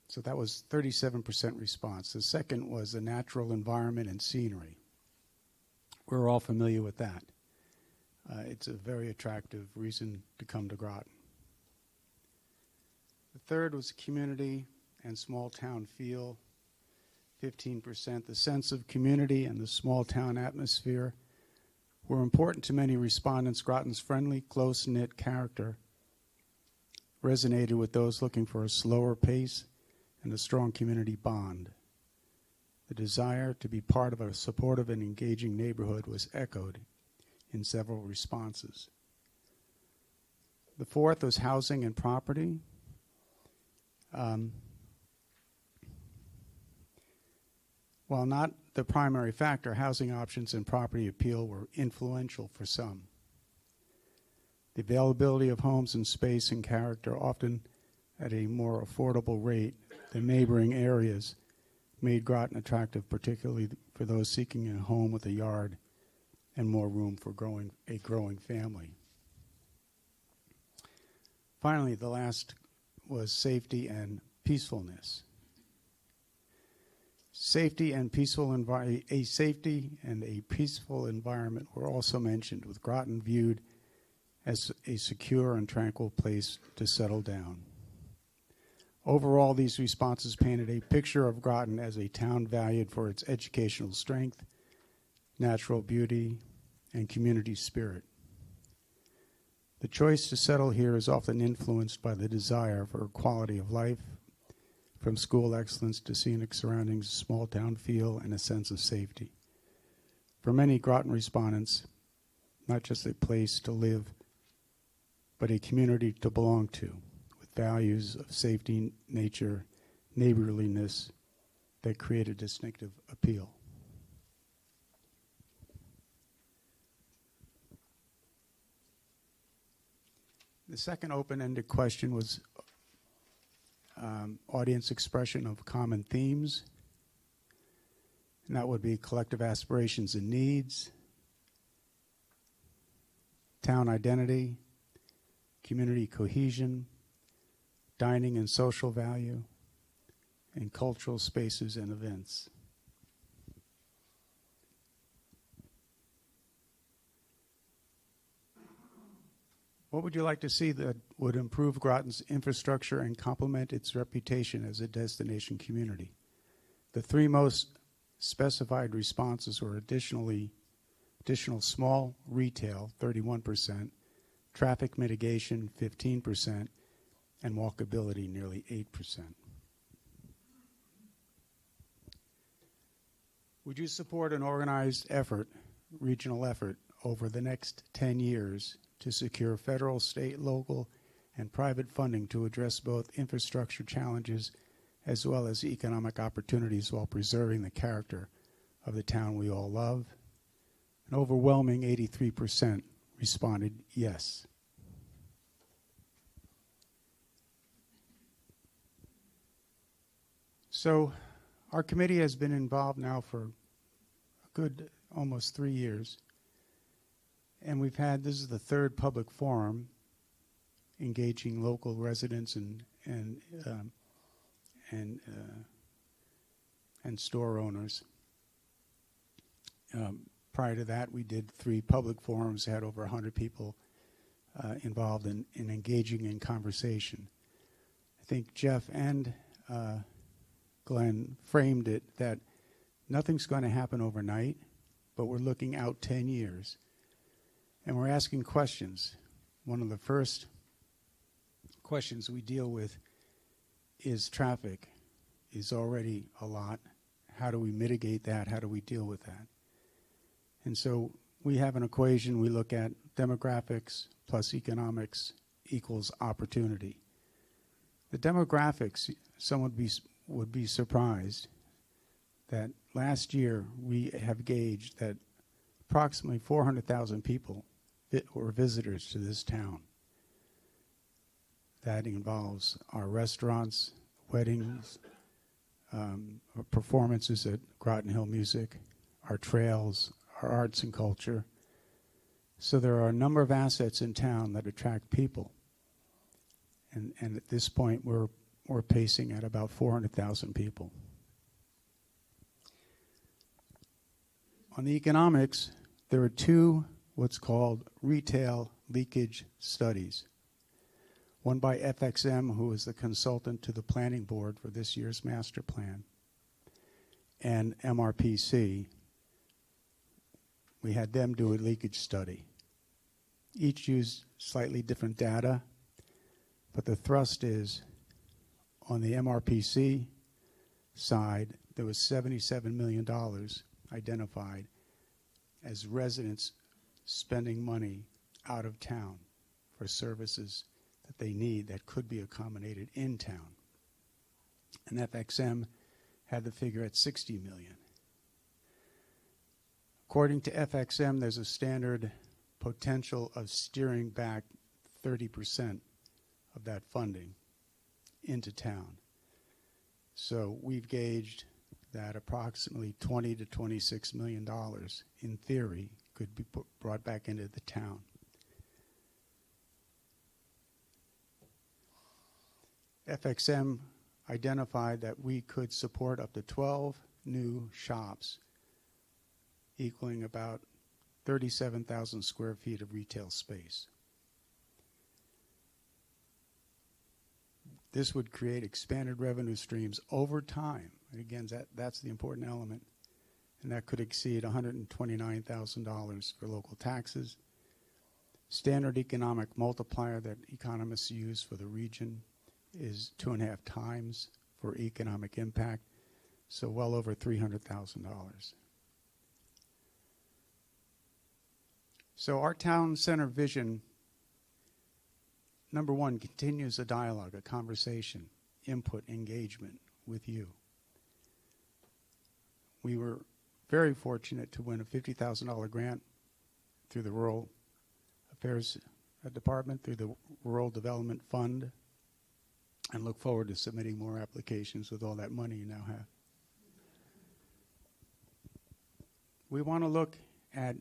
So that was 37% response. The second was the natural environment and scenery. We're all familiar with that. It's a very attractive reason to come to Groton. The third was community and small town feel, 15%. The sense of community and the small town atmosphere were important to many respondents. Groton's friendly, close-knit character resonated with those looking for a slower pace and a strong community bond. The desire to be part of a supportive and engaging neighborhood was echoed in several responses. The fourth was housing and property. While not the primary factor, housing options and property appeal were influential for some. The availability of homes in space and character, often at a more affordable rate than neighboring areas, made Groton attractive, particularly for those seeking a home with a yard and more room for a growing family. Finally, the last was safety and peacefulness. Safety and a safety and a peaceful environment were also mentioned, with Groton viewed as a secure and tranquil place to settle down. Overall, these responses painted a picture of Groton as a town valued for its educational strength, natural beauty, and community spirit. The choice to settle here is often influenced by the desire for quality of life, from school excellence to scenic surroundings, a small town feel, and a sense of safety. For many Groton respondents, not just a place to live, but a community to belong to, with values of safety, nature, neighborliness that create a distinctive appeal. The second open-ended question was audience expression of common themes, and that would be collective aspirations and needs, town identity, community cohesion, dining and social value, and cultural spaces and events. What would you like to see that would improve Groton's infrastructure and complement its reputation as a destination community? The three most specified responses were additional small retail, 31%, traffic mitigation, 15%, and walkability, nearly 8%. Would you support an organized effort, regional effort, over the next 10 years to secure federal, state, local, and private funding to address both infrastructure challenges as well as economic opportunities while preserving the character of the town we all love? An overwhelming 83% responded yes. So our committee has been involved now for a good almost 3 years. And we've had, this is the third public forum, engaging local residents and store owners. Prior to that, we did 3 public forums, had over 100 people involved in engaging in conversation. I think Jeff and Glenn framed it that nothing's going to happen overnight, but we're looking out 10 years. And we're asking questions. One of the first questions we deal with is traffic is already a lot. How do we mitigate that? How do we deal with that? And so we have an equation. We look at demographics plus economics equals opportunity. The demographics, someone would be surprised that last year we have gauged that approximately 400,000 people were visitors to this town. That involves our restaurants, weddings, performances at Groton Hill Music, our trails, our arts and culture. So there are a number of assets in town that attract people. And at this point, we're pacing at about 400,000 people. On the economics, there are 2 what's called retail leakage studies. One by FXM, who is the consultant to the planning board for this year's master plan, and MRPC. We had them do a leakage study. Each used slightly different data, but the thrust is on the MRPC side, there was $77 million identified as residents spending money out of town for services that they need that could be accommodated in town. And FXM had the figure at $60 million. According to FXM, there's a standard potential of steering back 30% of that funding into town. So we've gauged that approximately $20 to $26 million, in theory, could be brought back into the town. FXM identified that we could support up to 12 new shops, equaling about 37,000 square feet of retail space. This would create expanded revenue streams over time. And again, that's the important element. And that could exceed $129,000 for local taxes. Standard economic multiplier that economists use for the region is 2.5 times for economic impact, so well over $300,000. So our town center vision, number one, continues a dialogue, a conversation, input, engagement with you. We were very fortunate to win a $50,000 grant through the Rural Affairs Department, through the Rural Development Fund, and look forward to submitting more applications with all that money you now have. We want to look at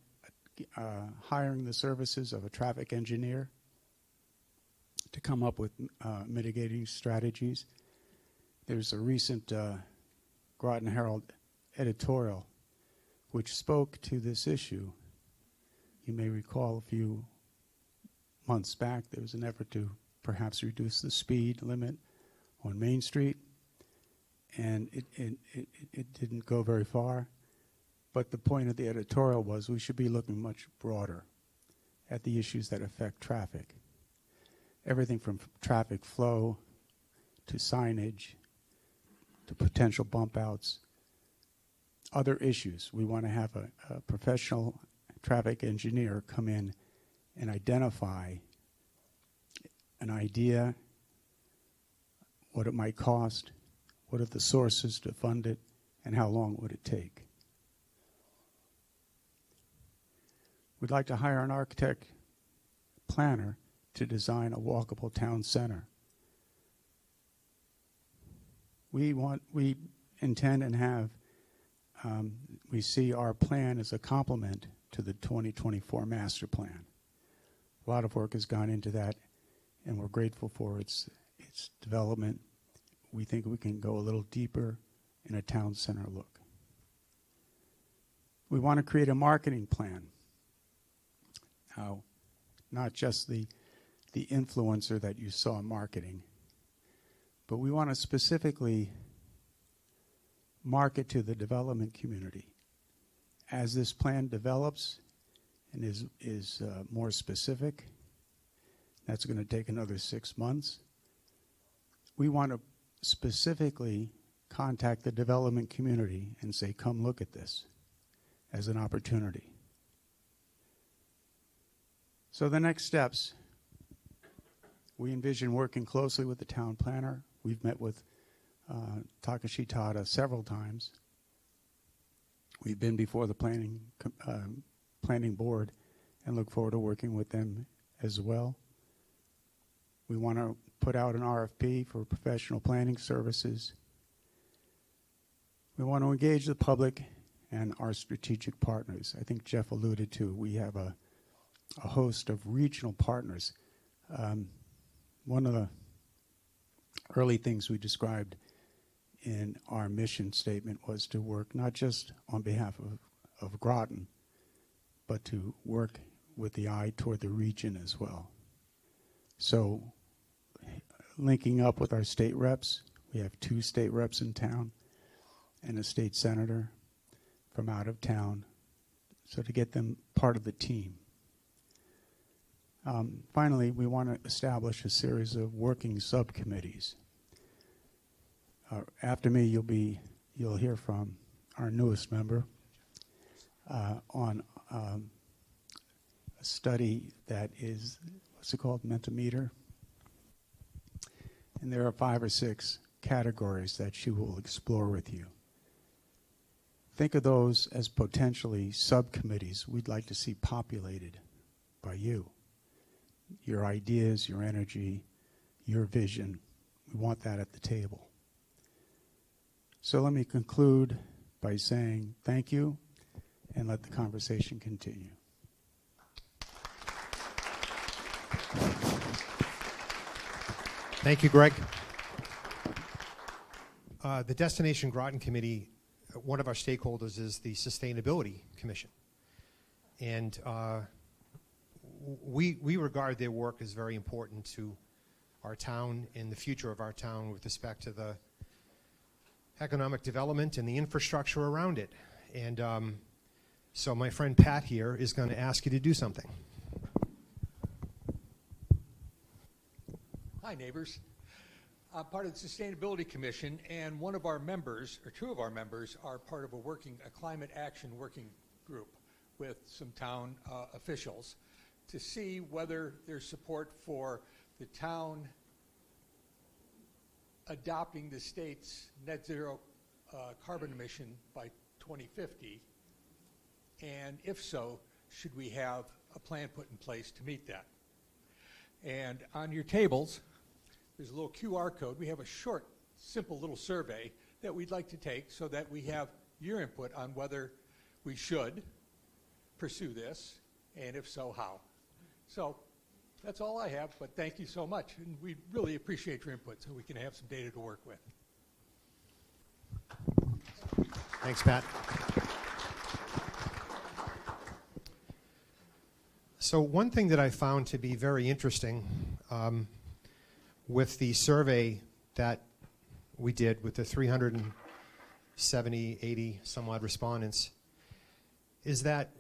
hiring the services of a traffic engineer to come up with mitigating strategies. There's a recent Groton Herald editorial which spoke to this issue. You may recall a few months back there was an effort to perhaps reduce the speed limit on Main Street, and it didn't go very far. But the point of the editorial was we should be looking much broader at the issues that affect traffic. Everything from traffic flow to signage to potential bump outs, other issues. We want to have a professional traffic engineer come in and identify an idea, what it might cost, what are the sources to fund it, and how long would it take. We'd like to hire an architect planner to design a walkable town center. We intend and have, we see our plan as a complement to the 2024 master plan. A lot of work has gone into that, and we're grateful for its development. We think we can go a little deeper in a town center look. We want to create a marketing plan. Now, not just the influencer that you saw marketing, but we want to specifically market to the development community. As this plan develops and is more specific, that's going to take another 6 months. We want to specifically contact the development community and say, come look at this as an opportunity. So the next steps, we envision working closely with the town planner. We've met with Takashi Tada several times. We've been before the planning board and look forward to working with them as well. We want to put out an RFP for professional planning services. We want to engage the public and our strategic partners. I think Jeff alluded to, we have a host of regional partners. One of the early things we described in our mission statement was to work not just on behalf of Groton, but to work with the eye toward the region as well. So linking up with our state reps, we have 2 state reps in town and a state senator from out of town, so to get them part of the team. Finally, we want to establish a series of working subcommittees. After me, you'll hear from our newest member on a study that is, what's it called, Mentimeter? And there are 5 or 6 categories that she will explore with you. Think of those as potentially subcommittees we'd like to see populated by you. your ideas, your energy, your vision. We want that at the table. So let me conclude by saying thank you and let the conversation continue. Thank you, Greg. The Destination Groton Committee, one of our stakeholders is the Sustainability Commission. And we regard their work as very important to our town and the future of our town with respect to the economic development and the infrastructure around it. And so my friend Pat here is going to ask you to do something. Hi, neighbors. I'm part of the Sustainability Commission, and one of our members, or two of our members, are part of a climate action working group with some town officials to see whether there's support for the town adopting the state's net zero carbon emission by 2050, and if so, should we have a plan put in place to meet that? And on your tables, there's a little QR code. We have a short, simple little survey that we'd like to take so that we have your input on whether we should pursue this, and if so, how. So that's all I have, but thank you so much, and we really appreciate your input so we can have some data to work with. Thanks, Pat. So one thing that I found to be very interesting with the survey that we did with the 370, 80 some odd respondents is that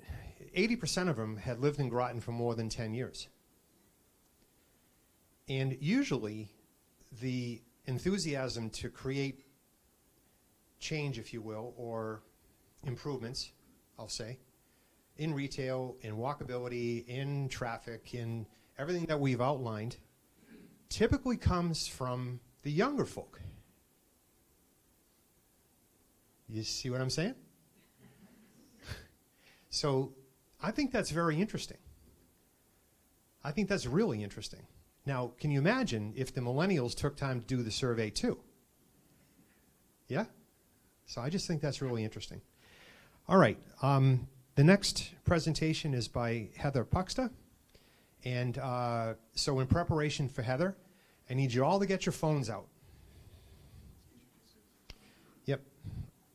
80% of them had lived in Groton for more than 10 years. And usually the enthusiasm to create change, if you will, or improvements, I'll say, in retail, in walkability, in traffic, in everything that we've outlined, typically comes from the younger folk. You see what I'm saying? So I think that's very interesting. I think that's really interesting. Now, can you imagine if the millennials took time to do the survey too? Yeah? So I just think that's really interesting. All right. The next presentation is by Heather Puxta. And so in preparation for Heather, I need you all to get your phones out. Yep.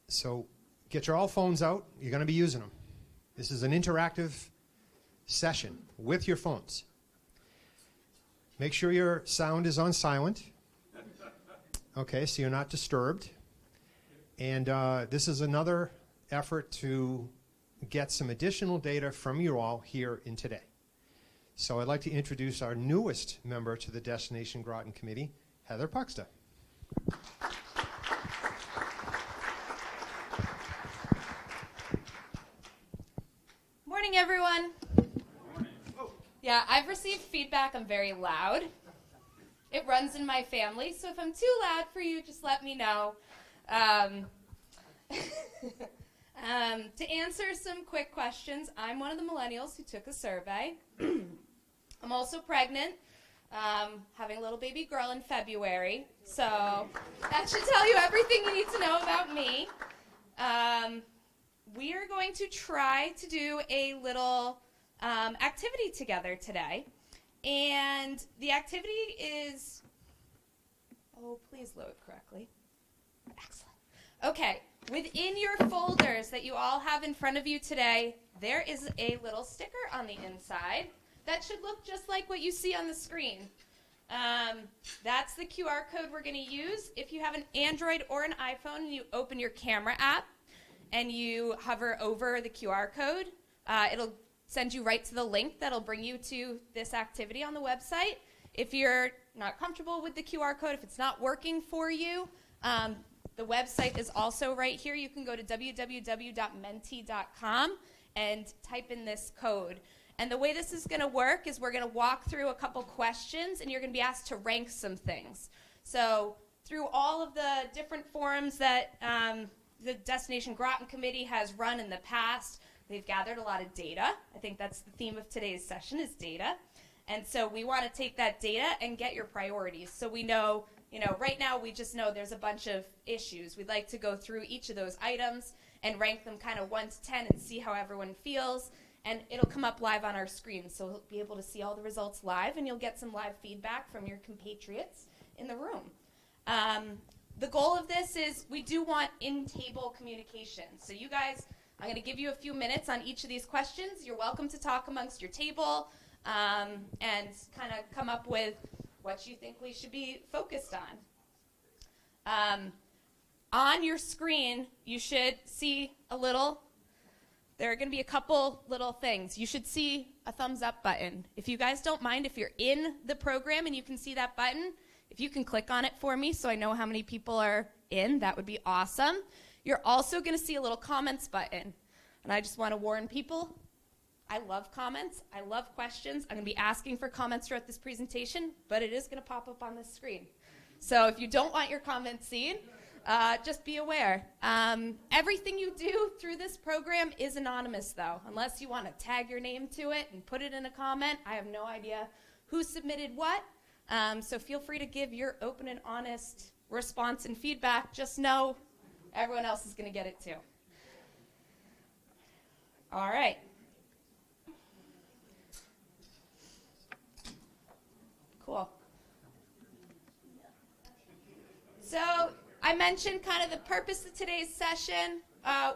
So get your all phones out. You're going to be using them. This is an interactive session with your phones. Make sure your sound is on silent. Okay, so you're not disturbed. And this is another effort to get some additional data from you all here in today. So I'd like to introduce our newest member to the Destination Groton Committee, Heather Puxta. Morning, everyone. Morning. Yeah, I've received feedback I'm very loud. It runs in my family, so if I'm too loud for you, just let me know. To answer some quick questions, I'm one of the millennials who took a survey. I'm also pregnant, having a little baby girl in February, so that should tell you everything you need to know about me. We are going to try to do a little activity together today, and the activity is, oh, please load correctly. Excellent. Okay, within your folders that you all have in front of you today, there is a little sticker on the inside that should look just like what you see on the screen. That's the QR code we're going to use. If you have an Android or an iPhone and you open your camera app and you hover over the QR code, it'll send you right to the link that'll bring you to this activity on the website. If you're not comfortable with the QR code, if it's not working for you, the website is also right here. You can go to www.menti.com and type in this code. And the way this is going to work is we're going to walk through a couple questions, and you're going to be asked to rank some things. So through all of the different forums that the Destination Groton Committee has run in the past, they've gathered a lot of data. I think that's the theme of today's session is data. And so we want to take that data and get your priorities. So we know, right now we just know there's a bunch of issues. We'd like to go through each of those items and rank them kind of 1 to 10 and see how everyone feels. And it'll come up live on our screen. So you'll be able to see all the results live, and you'll get some live feedback from your compatriots in the room. The goal of this is we do want in-table communication. So you guys, I'm going to give you a few minutes on each of these questions. You're welcome to talk amongst your table and kind of come up with what you think we should be focused on. On your screen, you should see there are going to be a couple little things. You should see a thumbs up button. If you guys don't mind, if you're in the program and you can see that button, if you can click on it for me so I know how many people are in, that would be awesome. You're also going to see a little comments button. And I just want to warn people, I love comments. I love questions. I'm going to be asking for comments throughout this presentation, but it is going to pop up on the screen. So if you don't want your comments seen, just be aware. Everything you do through this program is anonymous, though, unless you want to tag your name to it and put it in a comment. I have no idea who submitted what. So feel free to give your open and honest response and feedback. Just know everyone else is going to get it too. All right. Cool. So I mentioned kind of the purpose of today's session.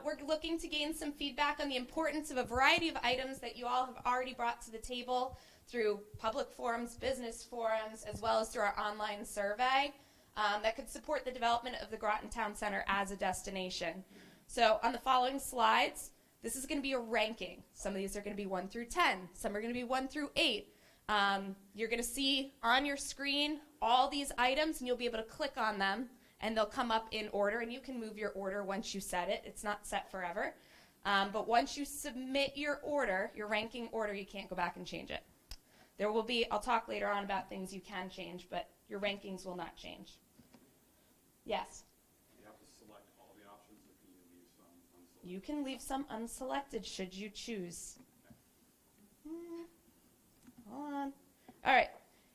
We're looking to gain some feedback on the importance of a variety of items that you all have already brought to the table through public forums, business forums, as well as through our online survey that could support the development of the Groton Town Center as a destination. So on the following slides, this is going to be a ranking. Some of these are going to be 1 through 10. Some are going to be 1 through 8. You're going to see on your screen all these items, and you'll be able to click on them, and they'll come up in order, and you can move your order once you set it. It's not set forever. But once you submit your order, your ranking order, you can't go back and change it. There will be, I'll talk later on about things you can change, but your rankings will not change. Yes? You have to select all the options, or can you leave some unselected? You can leave some unselected should you choose. Hold on. All right,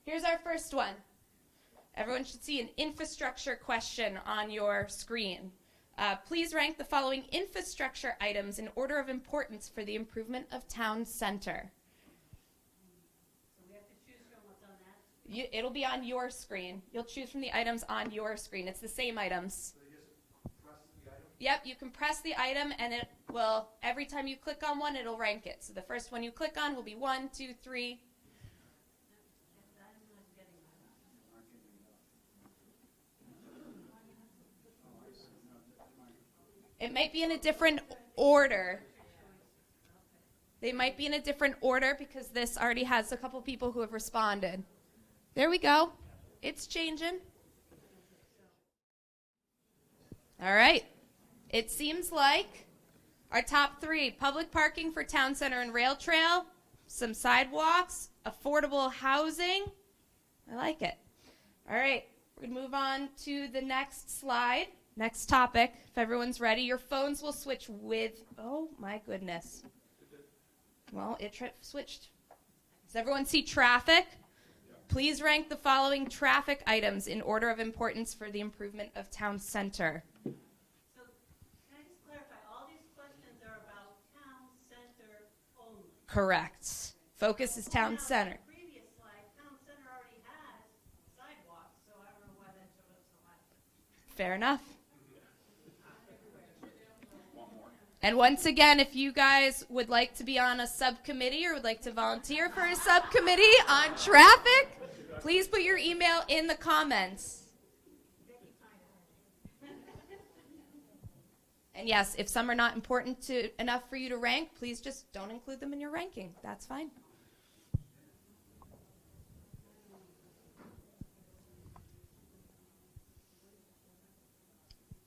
here's our first one. Everyone should see an infrastructure question on your screen. Please rank the following infrastructure items in order of importance for the improvement of town center. It'll be on your screen. You'll choose from the items on your screen. It's the same items. So you just press the item? Yep, you can press the item, and it will, every time you click on one, it'll rank it. So the first one you click on will be 1, 2, 3. It might be in a different order. They might be in a different order because this already has a couple people who have responded. There we go. It's changing. All right. It seems like our top 3, public parking for town center and rail trail, some sidewalks, affordable housing. I like it. All right. We're going to move on to the next slide. Next topic. If everyone's ready, your phones will switch with, oh my goodness. Well, it switched. Does everyone see traffic? Please rank the following traffic items in order of importance for the improvement of town center. So, can I just clarify, all these questions are about town center only? Correct. Focus is town center. The previous slide, town center already has sidewalks, so I don't know why that showed up so high. Fair enough. And once again, if you guys would like to be on a subcommittee or would like to volunteer for a subcommittee on traffic, please put your email in the comments. And yes, if some are not important enough for you to rank, please just don't include them in your ranking. That's fine.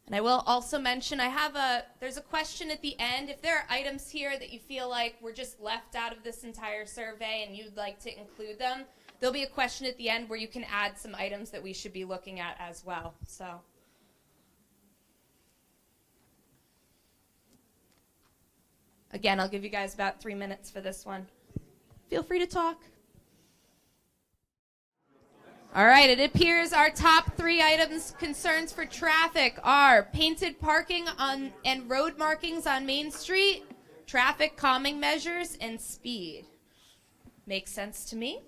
And I will also mention, there's a question at the end. If there are items here that you feel like were just left out of this entire survey and you'd like to include them, there'll be a question at the end where you can add some items that we should be looking at as well. So, again, I'll give you guys about 3 minutes for this one. Feel free to talk. All right, it appears our top 3 items concerns for traffic are painted parking on and road markings on Main Street, traffic calming measures, and speed. Makes sense to me.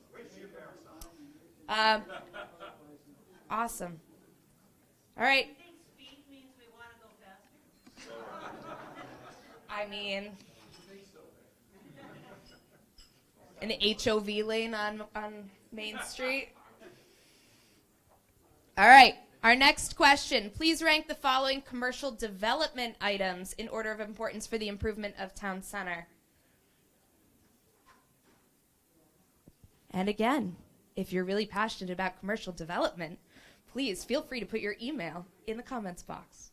Awesome. All right. I think speed means we want to go faster. I mean, an HOV lane on Main Street. All right, our next question. Please rank the following commercial development items in order of importance for the improvement of town center. And again, if you're really passionate about commercial development, please feel free to put your email in the comments box.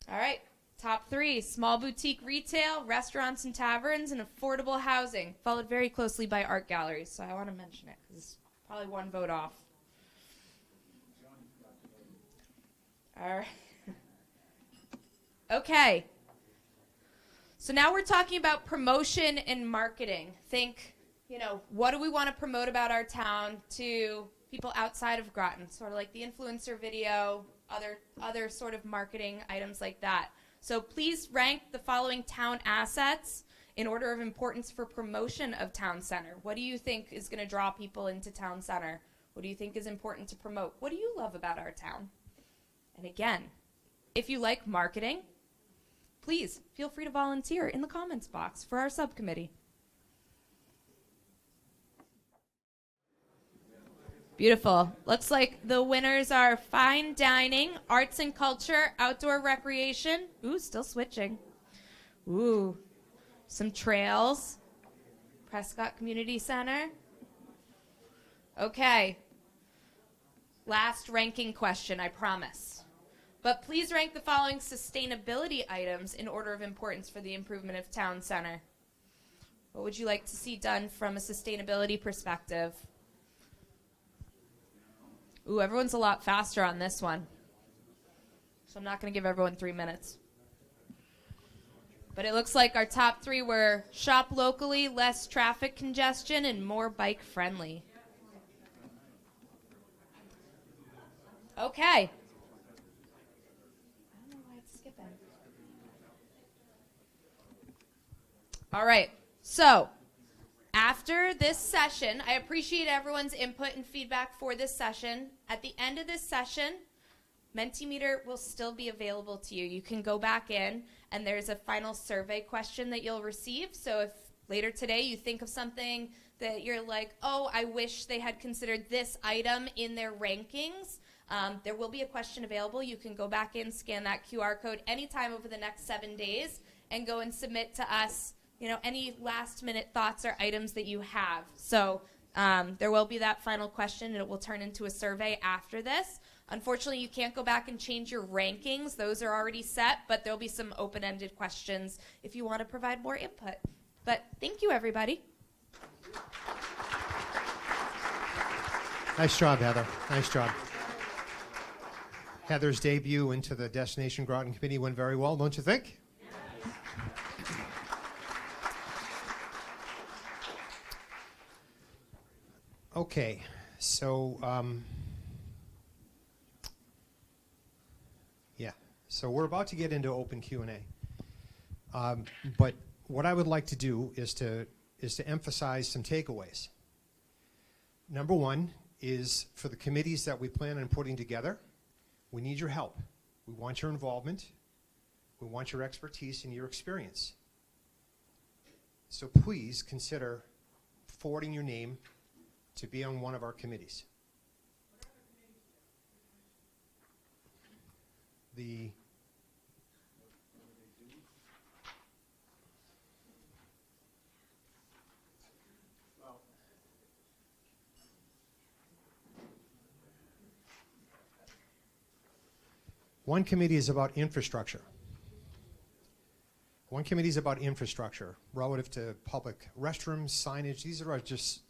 All right. Top 3, small boutique retail, restaurants and taverns, and affordable housing, followed very closely by art galleries. So I want to mention it because it's probably 1 vote off. All right. Okay. So now we're talking about promotion and marketing. Think, what do we want to promote about our town to people outside of Groton? Sort of like the influencer video, other sort of marketing items like that. So please rank the following town assets in order of importance for promotion of town center. What do you think is going to draw people into town center? What do you think is important to promote? What do you love about our town? And again, if you like marketing, please feel free to volunteer in the comments box for our subcommittee. Beautiful. Looks like the winners are fine dining, arts and culture, outdoor recreation. Ooh, still switching. Ooh, some trails. Prescott Community Center. Okay. Last ranking question, I promise. But please rank the following sustainability items in order of importance for the improvement of town center. What would you like to see done from a sustainability perspective? Ooh, everyone's a lot faster on this one. So I'm not going to give everyone 3 minutes. But it looks like our top 3 were shop locally, less traffic congestion, and more bike friendly. Okay. I don't know why it's skipping. All right. So after this session, I appreciate everyone's input and feedback for this session. At the end of this session, Mentimeter will still be available to you. You can go back in, and there's a final survey question that you'll receive. So if later today you think of something that you're like, oh, I wish they had considered this item in their rankings, there will be a question available. You can go back in, scan that QR code anytime over the next 7 days, and go and submit to us any last-minute thoughts or items that you have. So there will be that final question, and it will turn into a survey after this. Unfortunately, you can't go back and change your rankings. Those are already set, but there will be some open-ended questions if you want to provide more input. But thank you, everybody. Nice job, Heather. Nice job. Heather's debut into the Destination Groton Committee went very well, don't you think? Okay, so so we're about to get into open Q&A. But what I would like to do is to emphasize some takeaways. Number 1 is for the committees that we plan on putting together, we need your help. We want your involvement. We want your expertise and your experience. So please consider forwarding your name to be on one of our committees. One committee is about infrastructure. One committee is about infrastructure relative to public restrooms, signage. These are just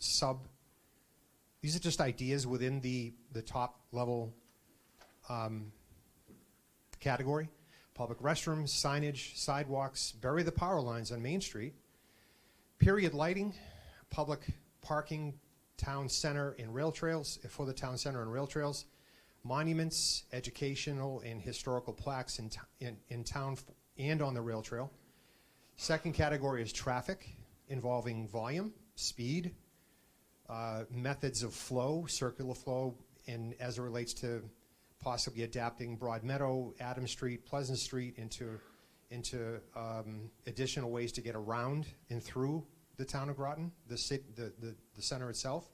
these are just ideas within the top level category. Public restrooms, signage, sidewalks, bury the power lines on Main Street. Period lighting, public parking, town center and rail trails, for the town center and rail trails, monuments, educational and historical plaques in town and on the rail trail. Second category is traffic, involving volume, speed, methods of flow, circular flow, and as it relates to possibly adapting Broadmeadow, Adams Street, Pleasant Street into additional ways to get around and through the town of Groton, the center itself.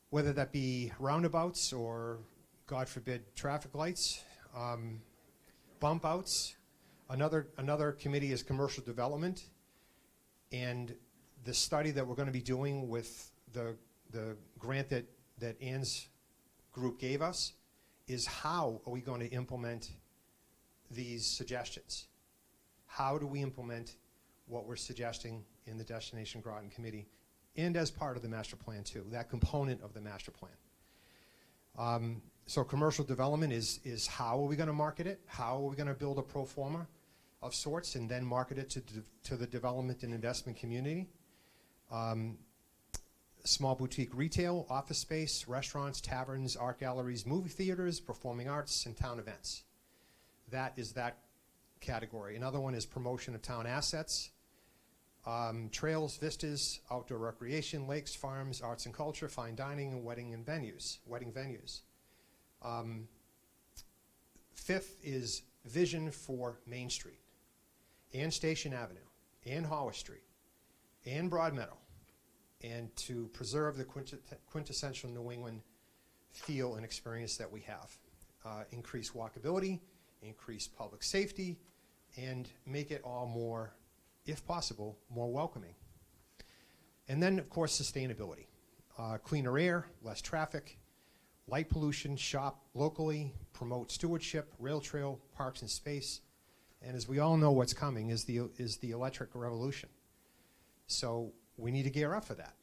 Whether that be roundabouts or, God forbid, traffic lights, bump outs. Another committee is commercial development, and the study that we're going to be doing with the grant that Ann's group gave us is how are we going to implement these suggestions? How do we implement what we're suggesting in the Destination Groton Committee and as part of the master plan too, that component of the master plan. So commercial development is how are we going to market it? How are we going to build a pro forma of sorts and then market it to the development and investment community? Small boutique retail, office space, restaurants, taverns, art galleries, movie theaters, performing arts, and town events. That is that category. Another one is promotion of town assets, trails, vistas, outdoor recreation, lakes, farms, arts and culture, fine dining, and wedding venues. Fifth is vision for Main Street, and Station Avenue, and Hollis Street, and Broadmeadow, and to preserve the quintessential New England feel and experience that we have. Increase walkability, increase public safety, and make it all more, if possible, more welcoming. And then, of course, sustainability. Cleaner air, less traffic, light pollution, shop locally, promote stewardship, rail trail, parks and space. And as we all know, what's coming is the electric revolution. So we need to gear up for that.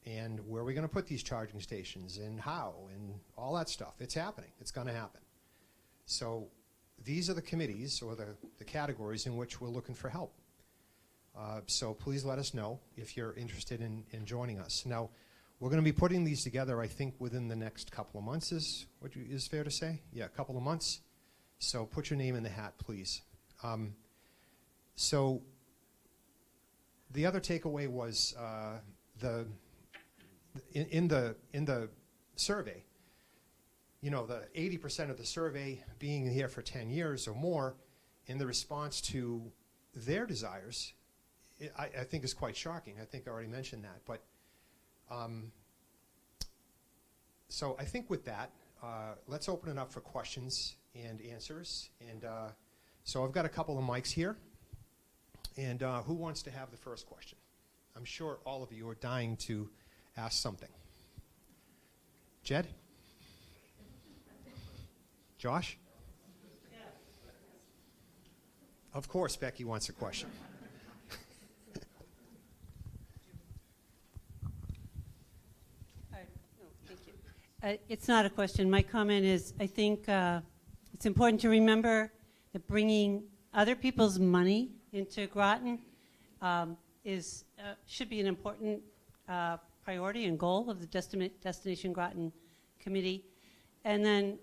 And where are we going to put these charging stations and how and all that stuff? It's happening. It's going to happen. So these are the committees or the categories in which we're looking for help. So please let us know if you're interested in joining us. Now, we're going to be putting these together, I think, within the next couple of months is fair to say? Yeah, a couple of months. So put your name in the hat, please. So the other takeaway was in the survey, you know, the 80% of the survey being here for 10 years or more, in the response to their desires, I think is quite shocking. I think I already mentioned that. But so I think with that, let's open it up for questions and answers. And so I've got a couple of mics here. And who wants to have the first question? I'm sure all of you are dying to ask something. Jed? Josh? Of course, Becky wants a question. It's not a question. My comment is I think it's important to remember that bringing other people's money into Groton should be an important priority and goal of the Destination Groton Committee. And then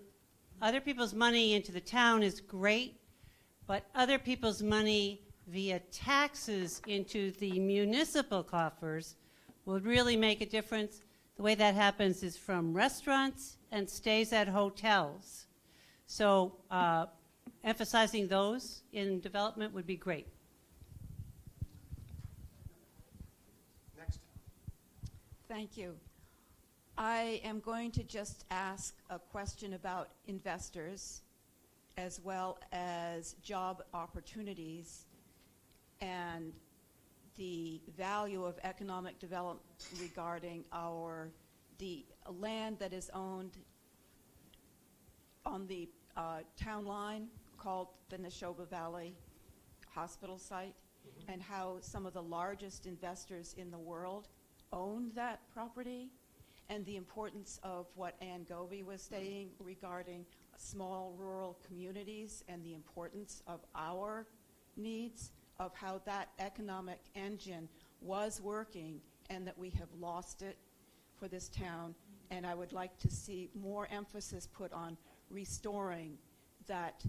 other people's money into the town is great, but other people's money via taxes into the municipal coffers would really make a difference. The way that happens is from restaurants and stays at hotels. So emphasizing those in development would be great. Next. Thank you. I am going to just ask a question about investors as well as job opportunities and the value of economic development regarding the land that is owned on the town line called the Neshoba Valley Hospital site, and how some of the largest investors in the world own that property, and the importance of what Ann Govey was saying regarding small rural communities and the importance of our needs, of how that economic engine was working and that we have lost it for this town. And I would like to see more emphasis put on restoring that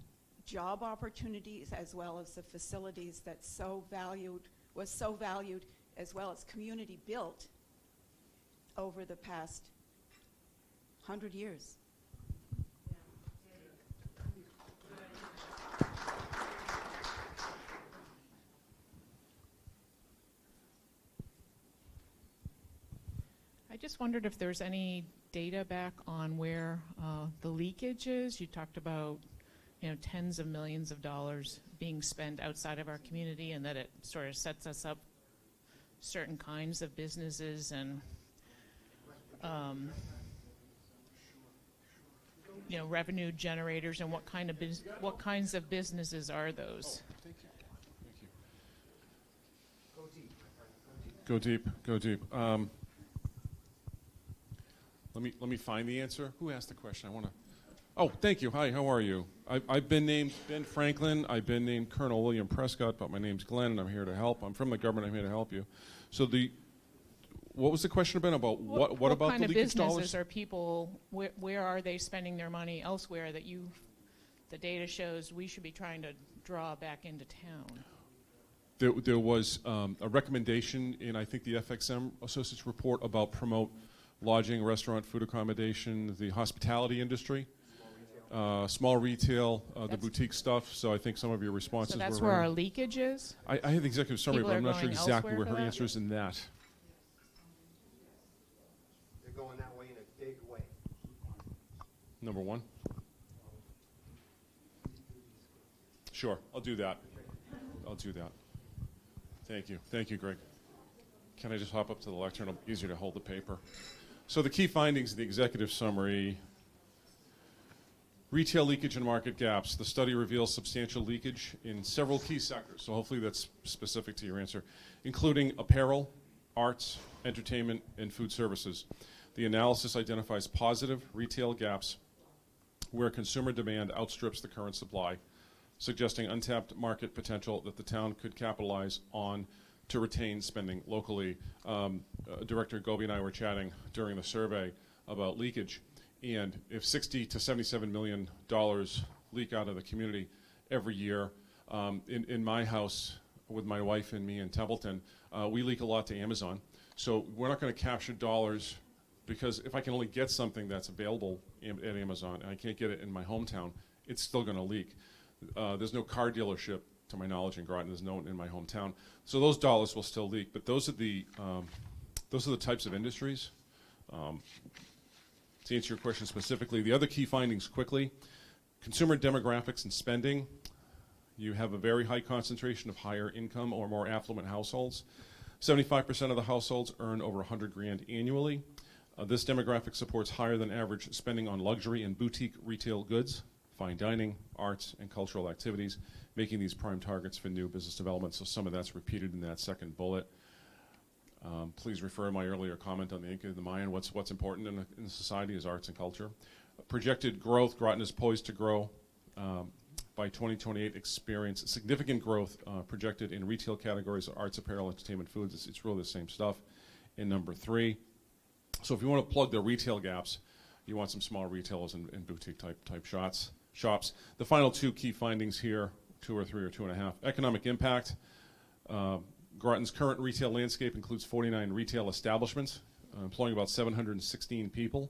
job opportunities as well as the facilities that was so valued, as well as community built over the past 100 years. I just wondered if there's any data back on where the leakage is. You talked about, tens of millions of dollars being spent outside of our community, and that it sort of sets us up certain kinds of businesses and revenue generators, and what kinds of businesses are those? Thank you. Go deep. Go deep. Let me find the answer. Who asked the question? Oh, thank you. Hi, how are you? I've been named Ben Franklin. I've been named Colonel William Prescott, but my name's Glenn, and I'm here to help. I'm from the government. I'm here to help you. So what was the question about what about kind the of leakage businesses dollars? are people? Where are they spending their money elsewhere that the data shows we should be trying to draw back into town? There was a recommendation in, I think, the FXM Associates report about promote lodging, restaurant, food accommodation, the hospitality industry, small retail, the boutique stuff. So I think some of your responses So that's were where our leakage is? I have the executive summary, People but I'm are not sure going exactly elsewhere where for her that? answer is in that. They're going that way in a big way. Number one. Sure, I'll do that. Thank you. Thank you, Greg. Can I just hop up to the lectern? It'll be easier to hold the paper. So the key findings of the executive summary: retail leakage and market gaps. The study reveals substantial leakage in several key sectors, so hopefully that's specific to your answer, including apparel, arts, entertainment, and food services. The analysis identifies positive retail gaps where consumer demand outstrips the current supply, suggesting untapped market potential that the town could capitalize on to retain spending locally. Director Gobi and I were chatting during the survey about leakage, and if $60 to $77 million leak out of the community every year, in my house with my wife and me in Templeton, we leak a lot to Amazon. So we're not going to capture dollars, because if I can only get something that's available at Amazon and I can't get it in my hometown, it's still going to leak. There's no car dealership, to my knowledge, in Groton. There's no one in my hometown, so those dollars will still leak. But those are the types of industries. To answer your question specifically, the other key findings quickly: consumer demographics and spending. You have a very high concentration of higher income or more affluent households. 75% of the households earn over $100,000 annually. This demographic supports higher than average spending on luxury and boutique retail goods, fine dining, arts, and cultural activities, making these prime targets for new business development. So some of that's repeated in that second bullet. Please refer to my earlier comment on the Inca and the Mayan. What's important in society is arts and culture. Projected growth: Groton is poised to grow by 2028, experience significant growth projected in retail categories of arts, apparel, entertainment, foods. It's really the same stuff in number 3. So if you want to plug the retail gaps, you want some small retailers and boutique type shops. The final two key findings here, 2 or 3 or 2.5. Economic impact. Groton's current retail landscape includes 49 retail establishments, employing about 716 people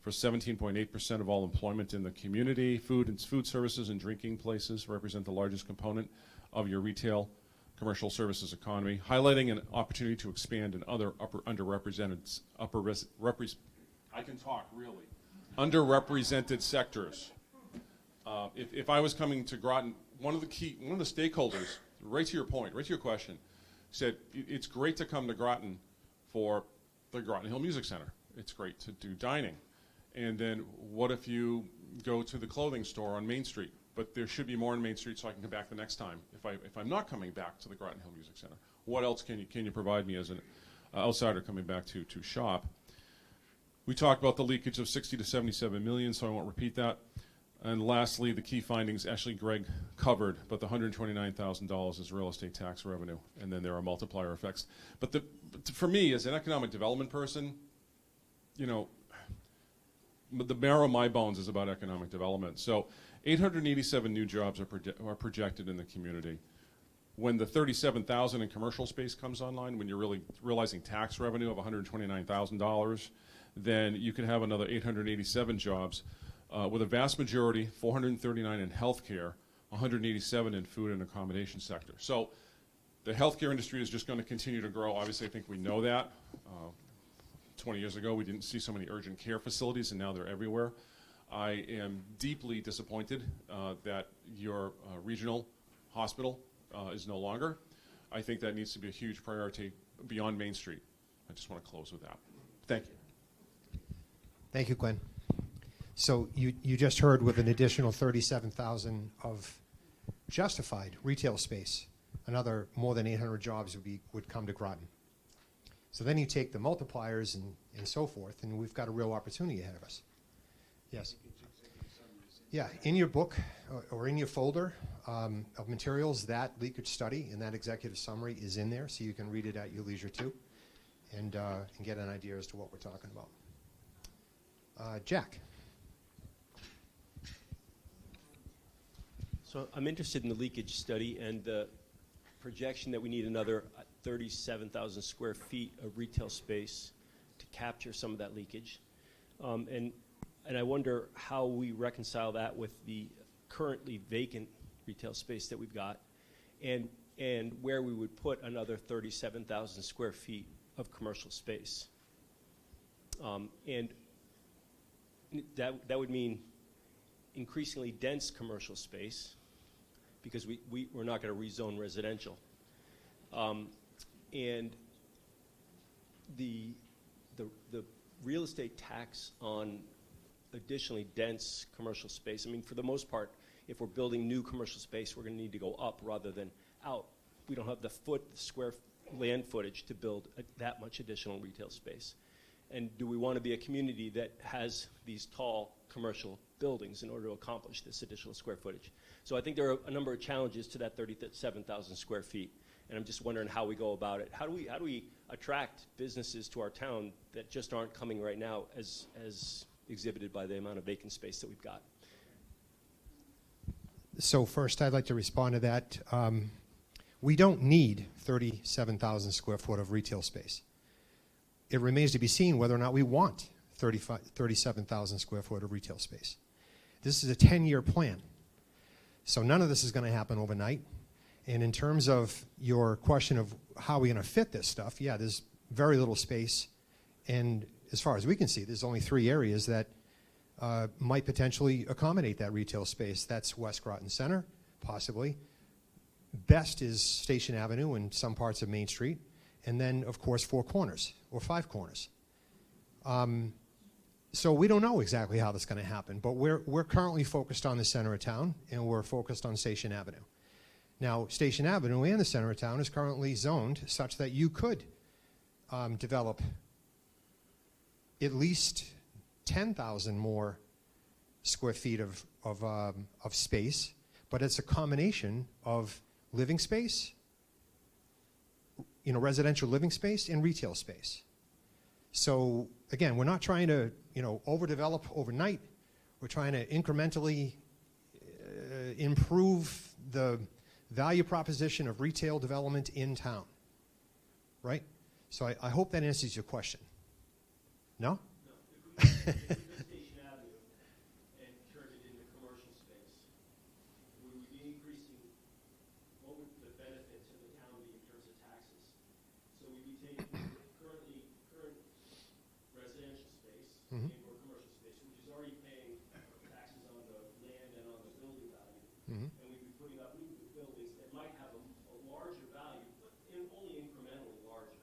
for 17.8% of all employment in the community. Food services and drinking places represent the largest component of your retail commercial services economy, highlighting an opportunity to expand in other underrepresented sectors. If I was coming to Groton, one of the stakeholders, right to your point, right to your question, said it's great to come to Groton for the Groton Hill Music Center. It's great to do dining. And then what if you go to the clothing store on Main Street? But there should be more on Main Street so I can come back the next time. If I'm not coming back to the Groton Hill Music Center, what else can you provide me as an outsider coming back to shop? We talked about the leakage of 60 to 77 million, so I won't repeat that. And lastly, the key findings, actually Greg covered, but the $129,000 is real estate tax revenue, and then there are multiplier effects. But for me, as an economic development person, you know, the marrow of my bones is about economic development. So 887 new jobs are projected in the community. When the 37,000 in commercial space comes online, when you're really realizing tax revenue of $129,000, then you could have another 887 jobs, with a vast majority, 439 in healthcare, 187 in food and accommodation sector. So the healthcare industry is just going to continue to grow. Obviously, I think we know that. 20 years ago, we didn't see so many urgent care facilities, and now they're everywhere. I am deeply disappointed that your regional hospital is no longer. I think that needs to be a huge priority beyond Main Street. I just want to close with that. Thank you. Thank you, Glenn. So you just heard with an additional 37,000 of justified retail space, another more than 800 jobs would come to Groton. So then you take the multipliers and so forth, and we've got a real opportunity ahead of us. Yes? Yeah, in your book or in your folder of materials, that leakage study and that executive summary is in there, so you can read it at your leisure too, and get an idea as to what we're talking about. Jack. So I'm interested in the leakage study and the projection that we need another 37,000 square feet of retail space to capture some of that leakage. And I wonder how we reconcile that with the currently vacant retail space that we've got, and where we would put another 37,000 square feet of commercial space. And that would mean increasingly dense commercial space, because we're not going to rezone residential. And the real estate tax on additionally dense commercial space, I mean, for the most part, if we're building new commercial space, we're going to need to go up rather than out. We don't have the square land footage to build that much additional retail space. And do we want to be a community that has these tall commercial buildings in order to accomplish this additional square footage? So I think there are a number of challenges to that 37,000 square feet, and I'm just wondering how we go about it. How do we attract businesses to our town that just aren't coming right now, as exhibited by the amount of vacant space that we've got? So first, I'd like to respond to that. We don't need 37,000 square foot of retail space. It remains to be seen whether or not we want 37,000 square foot of retail space. This is a 10-year plan. So none of this is going to happen overnight. And in terms of your question of how we're going to fit this stuff, yeah, there's very little space. And as far as we can see, there's only 3 areas that might potentially accommodate that retail space. That's West Groton Center, possibly. Best is Station Avenue and some parts of Main Street. And then, of course, 4 corners or 5 corners. So we don't know exactly how that's going to happen, but we're currently focused on the center of town, and we're focused on Station Avenue. Now, Station Avenue and the center of town is currently zoned such that you could develop at least 10,000 more square feet of space, but it's a combination of living space, residential living space and retail space. So again, we're not trying to, overdevelop overnight. We're trying to incrementally improve the value proposition of retail development in town, right? So I hope that answers your question. No? No. If we took Station Avenue and turned it into commercial space, would we be increasing, what would the benefit to the town be in terms of taxes? So we'd be taking current residential space and or commercial space, which is already paying taxes on the land and on the building value, and we'd be putting up new buildings that might have a larger value, but only incrementally larger.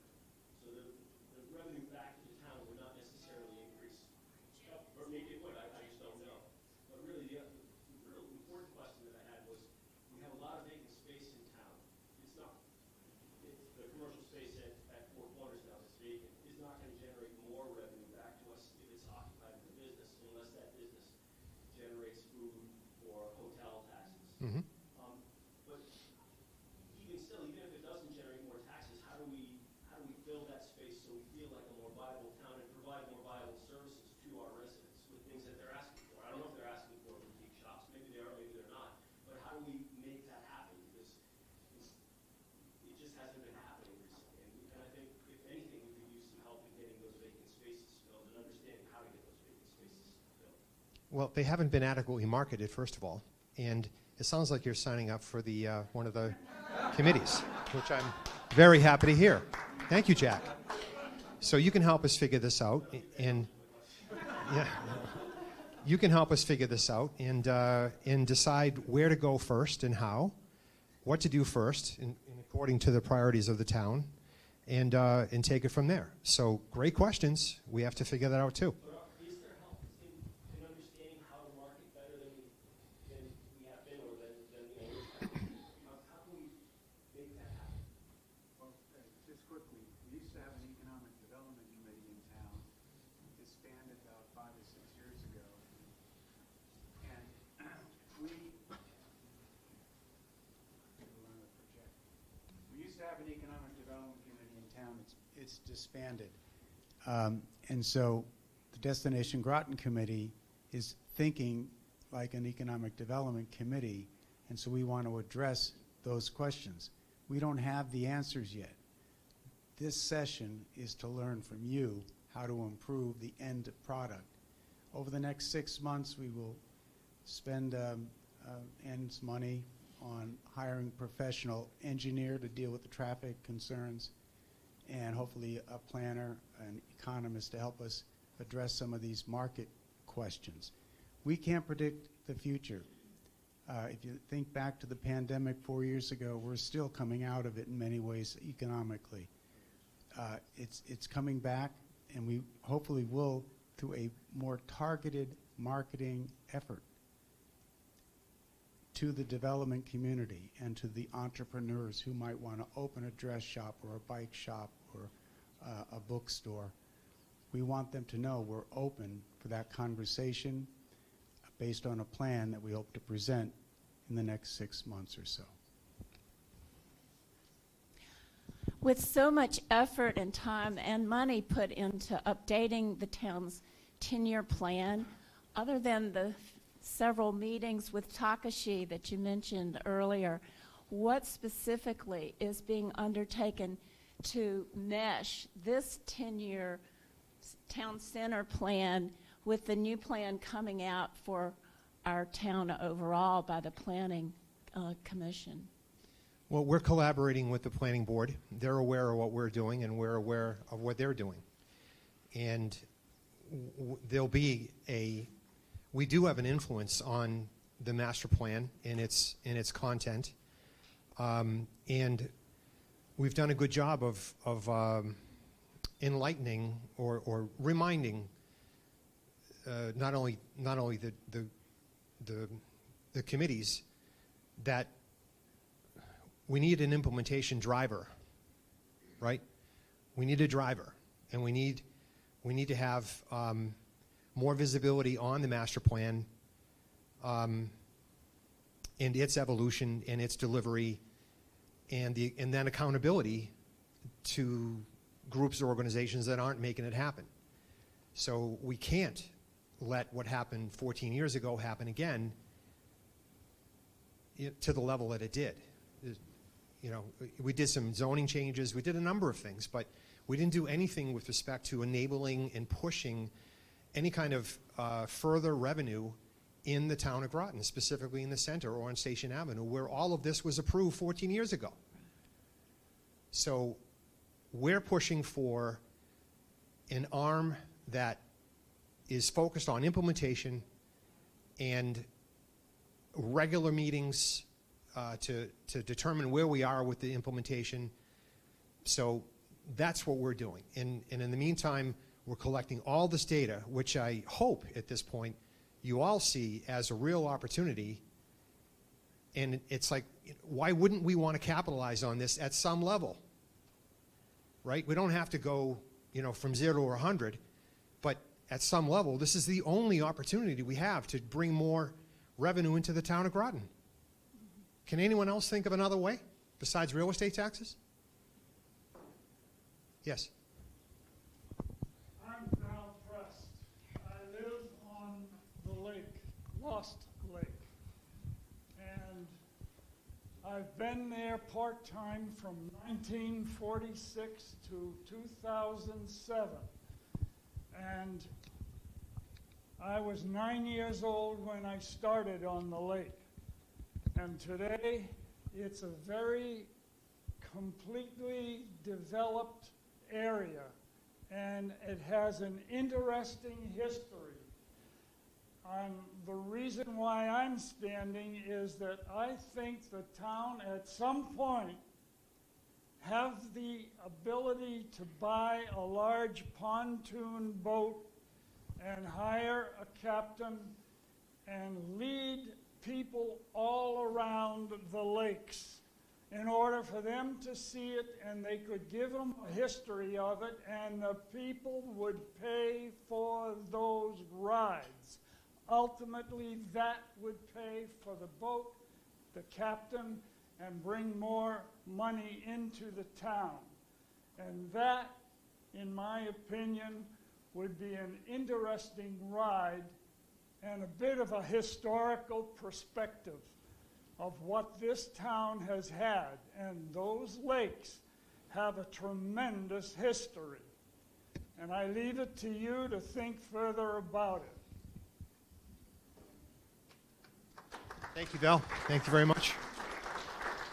So the revenue back to the town would not necessarily increase. Mhm. But even still, even if it doesn't generate more taxes, how do we fill that space so we feel like a more viable town and provide more viable services to our residents with things that they're asking for? I don't know if they're asking for boutique shops. Maybe they are, maybe they're not. But how do we make that happen? Because it just hasn't been happening recently. And I think, if anything, we could use some help in getting those vacant spaces filled and understanding how to get those vacant spaces filled. Well, they haven't been adequately marketed, first of all, and it sounds like you're signing up for the one of the committees, which I'm very happy to hear. Thank you, Jack. So you can help us figure this out, and yeah, you can help us figure this out and decide where to go first and how, what to do first, in according to the priorities of the town, and take it from there. So great questions. We have to figure that out too. Is there help in understanding how to market better than we have been or than the others have been? How can we make that happen? Well, just quickly, we used to have an economic development committee in town, disbanded about 5 or 6 years ago. And we used to have an economic development committee in town. It's disbanded. And so the Destination Groton Committee is thinking like an economic development committee, and so we want to address those questions. We don't have the answers yet. This session is to learn from you how to improve the end product. Over the next 6 months, we will spend ends money on hiring a professional engineer to deal with the traffic concerns, and hopefully a planner, an economist to help us address some of these market questions. We can't predict the future. If you think back to the pandemic 4 years ago, we're still coming out of it in many ways economically. It's coming back, and we hopefully will through a more targeted marketing effort to the development community and to the entrepreneurs who might want to open a dress shop or a bike shop or a bookstore. We want them to know we're open for that conversation based on a plan that we hope to present in the next 6 months or so. With so much effort and time and money put into updating the town's 10-year plan, other than the several meetings with Takashi that you mentioned earlier, what specifically is being undertaken to mesh this 10-year town center plan with the new plan coming out for our town overall by the Planning Commission? Well, we're collaborating with the planning board. They're aware of what we're doing, and we're aware of what they're doing. And there'll be we do have an influence on the master plan and its content. And we've done a good job of enlightening or reminding not only the committees that we need an implementation driver, right? We need a driver, and we need to have more visibility on the master plan and its evolution and its delivery, and then accountability to groups or organizations that aren't making it happen. So we can't let what happened 14 years ago happen again to the level that it did. You know, we did some zoning changes, we did a number of things, but we didn't do anything with respect to enabling and pushing any kind of further revenue in the town of Groton, specifically in the center or on Station Avenue, where all of this was approved 14 years ago. So we're pushing for an arm that is focused on implementation and regular meetings to determine where we are with the implementation. So that's what we're doing. And in the meantime, we're collecting all this data, which I hope at this point you all see as a real opportunity. And it's like, why wouldn't we want to capitalize on this at some level? Right? We don't have to go, from 0 to 100, but at some level, this is the only opportunity we have to bring more revenue into the town of Groton. Can anyone else think of another way besides real estate taxes? Yes. I'm Val Prest. I live on the lake, Lost Lake. And I've been there part-time from 1946 to 2007. And I was 9 years old when I started on the lake. And today, it's a very completely developed area, and it has an interesting history. The reason why I'm standing is that I think the town at some point have the ability to buy a large pontoon boat and hire a captain and lead people all around the lakes in order for them to see it, and they could give them a history of it, and the people would pay for those rides. Ultimately, that would pay for the boat, the captain, and bring more money into the town. And that, in my opinion, would be an interesting ride and a bit of a historical perspective of what this town has had. And those lakes have a tremendous history. And I leave it to you to think further about it. Thank you, Val. Thank you very much.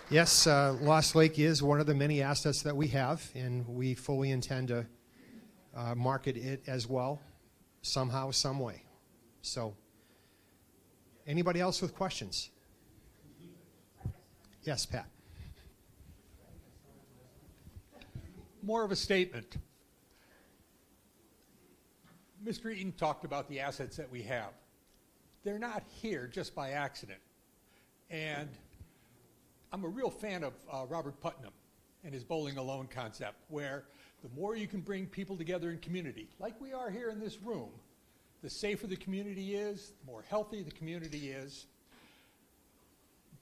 Yes, Lost Lake is one of the many assets that we have, and we fully intend to market it as well, somehow, some way. So, anybody else with questions? Yes, Pat. More of a statement. Mr. Eaton talked about the assets that we have. They're not here just by accident. And I'm a real fan of Robert Putnam and his bowling alone concept, where the more you can bring people together in community, like we are here in this room, the safer the community is, the more healthy the community is.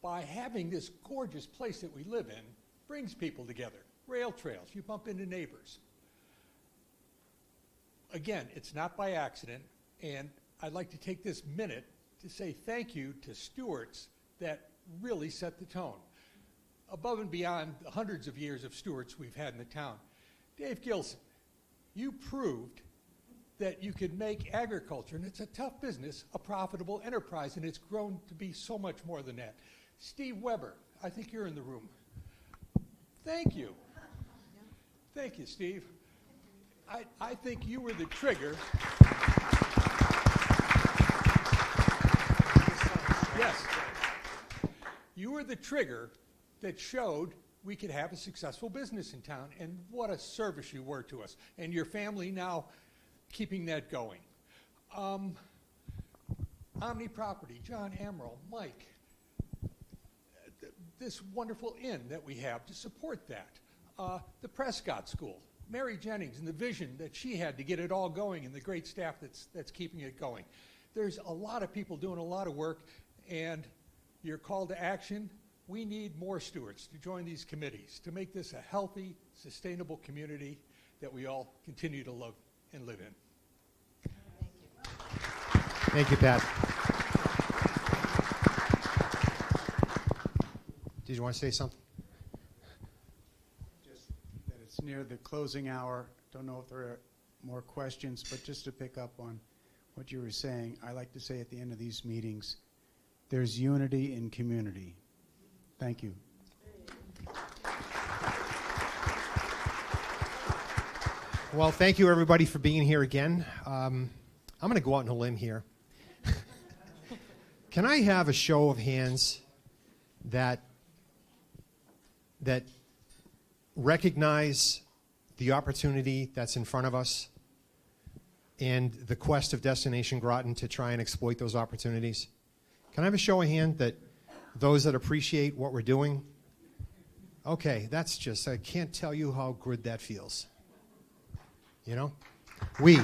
By having this gorgeous place that we live in, brings people together. Rail trails, you bump into neighbors. Again, it's not by accident, and I'd like to take this minute to say thank you to stewards that really set the tone. Above and beyond the hundreds of years of stewards we've had in the town. Dave Gilson, you proved that you could make agriculture, and it's a tough business, a profitable enterprise, and it's grown to be so much more than that. Steve Weber, I think you're in the room. Thank you. Thank you, Steve. I think you were the trigger. Yes. You were the trigger that showed we could have a successful business in town, and what a service you were to us. And your family now keeping that going. Omni Property, John Amaral, Mike, this wonderful inn that we have to support that. The Prescott School, Mary Jennings, and the vision that she had to get it all going, and the great staff that's keeping it going. There's a lot of people doing a lot of work, and your call to action, we need more stewards to join these committees to make this a healthy, sustainable community that we all continue to love and live in. Thank you, Pat. Did you want to say something? Just that it's near the closing hour. Don't know if there are more questions, but just to pick up on what you were saying, I like to say at the end of these meetings, there's unity in community. Thank you. Well, thank you, everybody, for being here again. I'm going to go out on a limb here. Can I have a show of hands that recognize the opportunity that's in front of us and the quest of Destination Groton to try and exploit those opportunities? Can I have a show of hands that those that appreciate what we're doing? Okay, that's just, I can't tell you how good that feels. You know? We.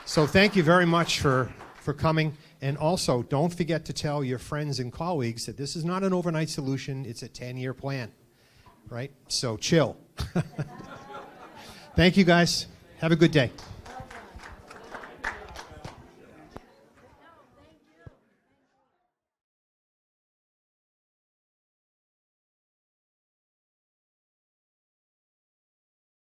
So thank you very much for coming. And also, don't forget to tell your friends and colleagues that this is not an overnight solution, it's a 10-year plan, right? So chill. Thank you, guys. Have a good day.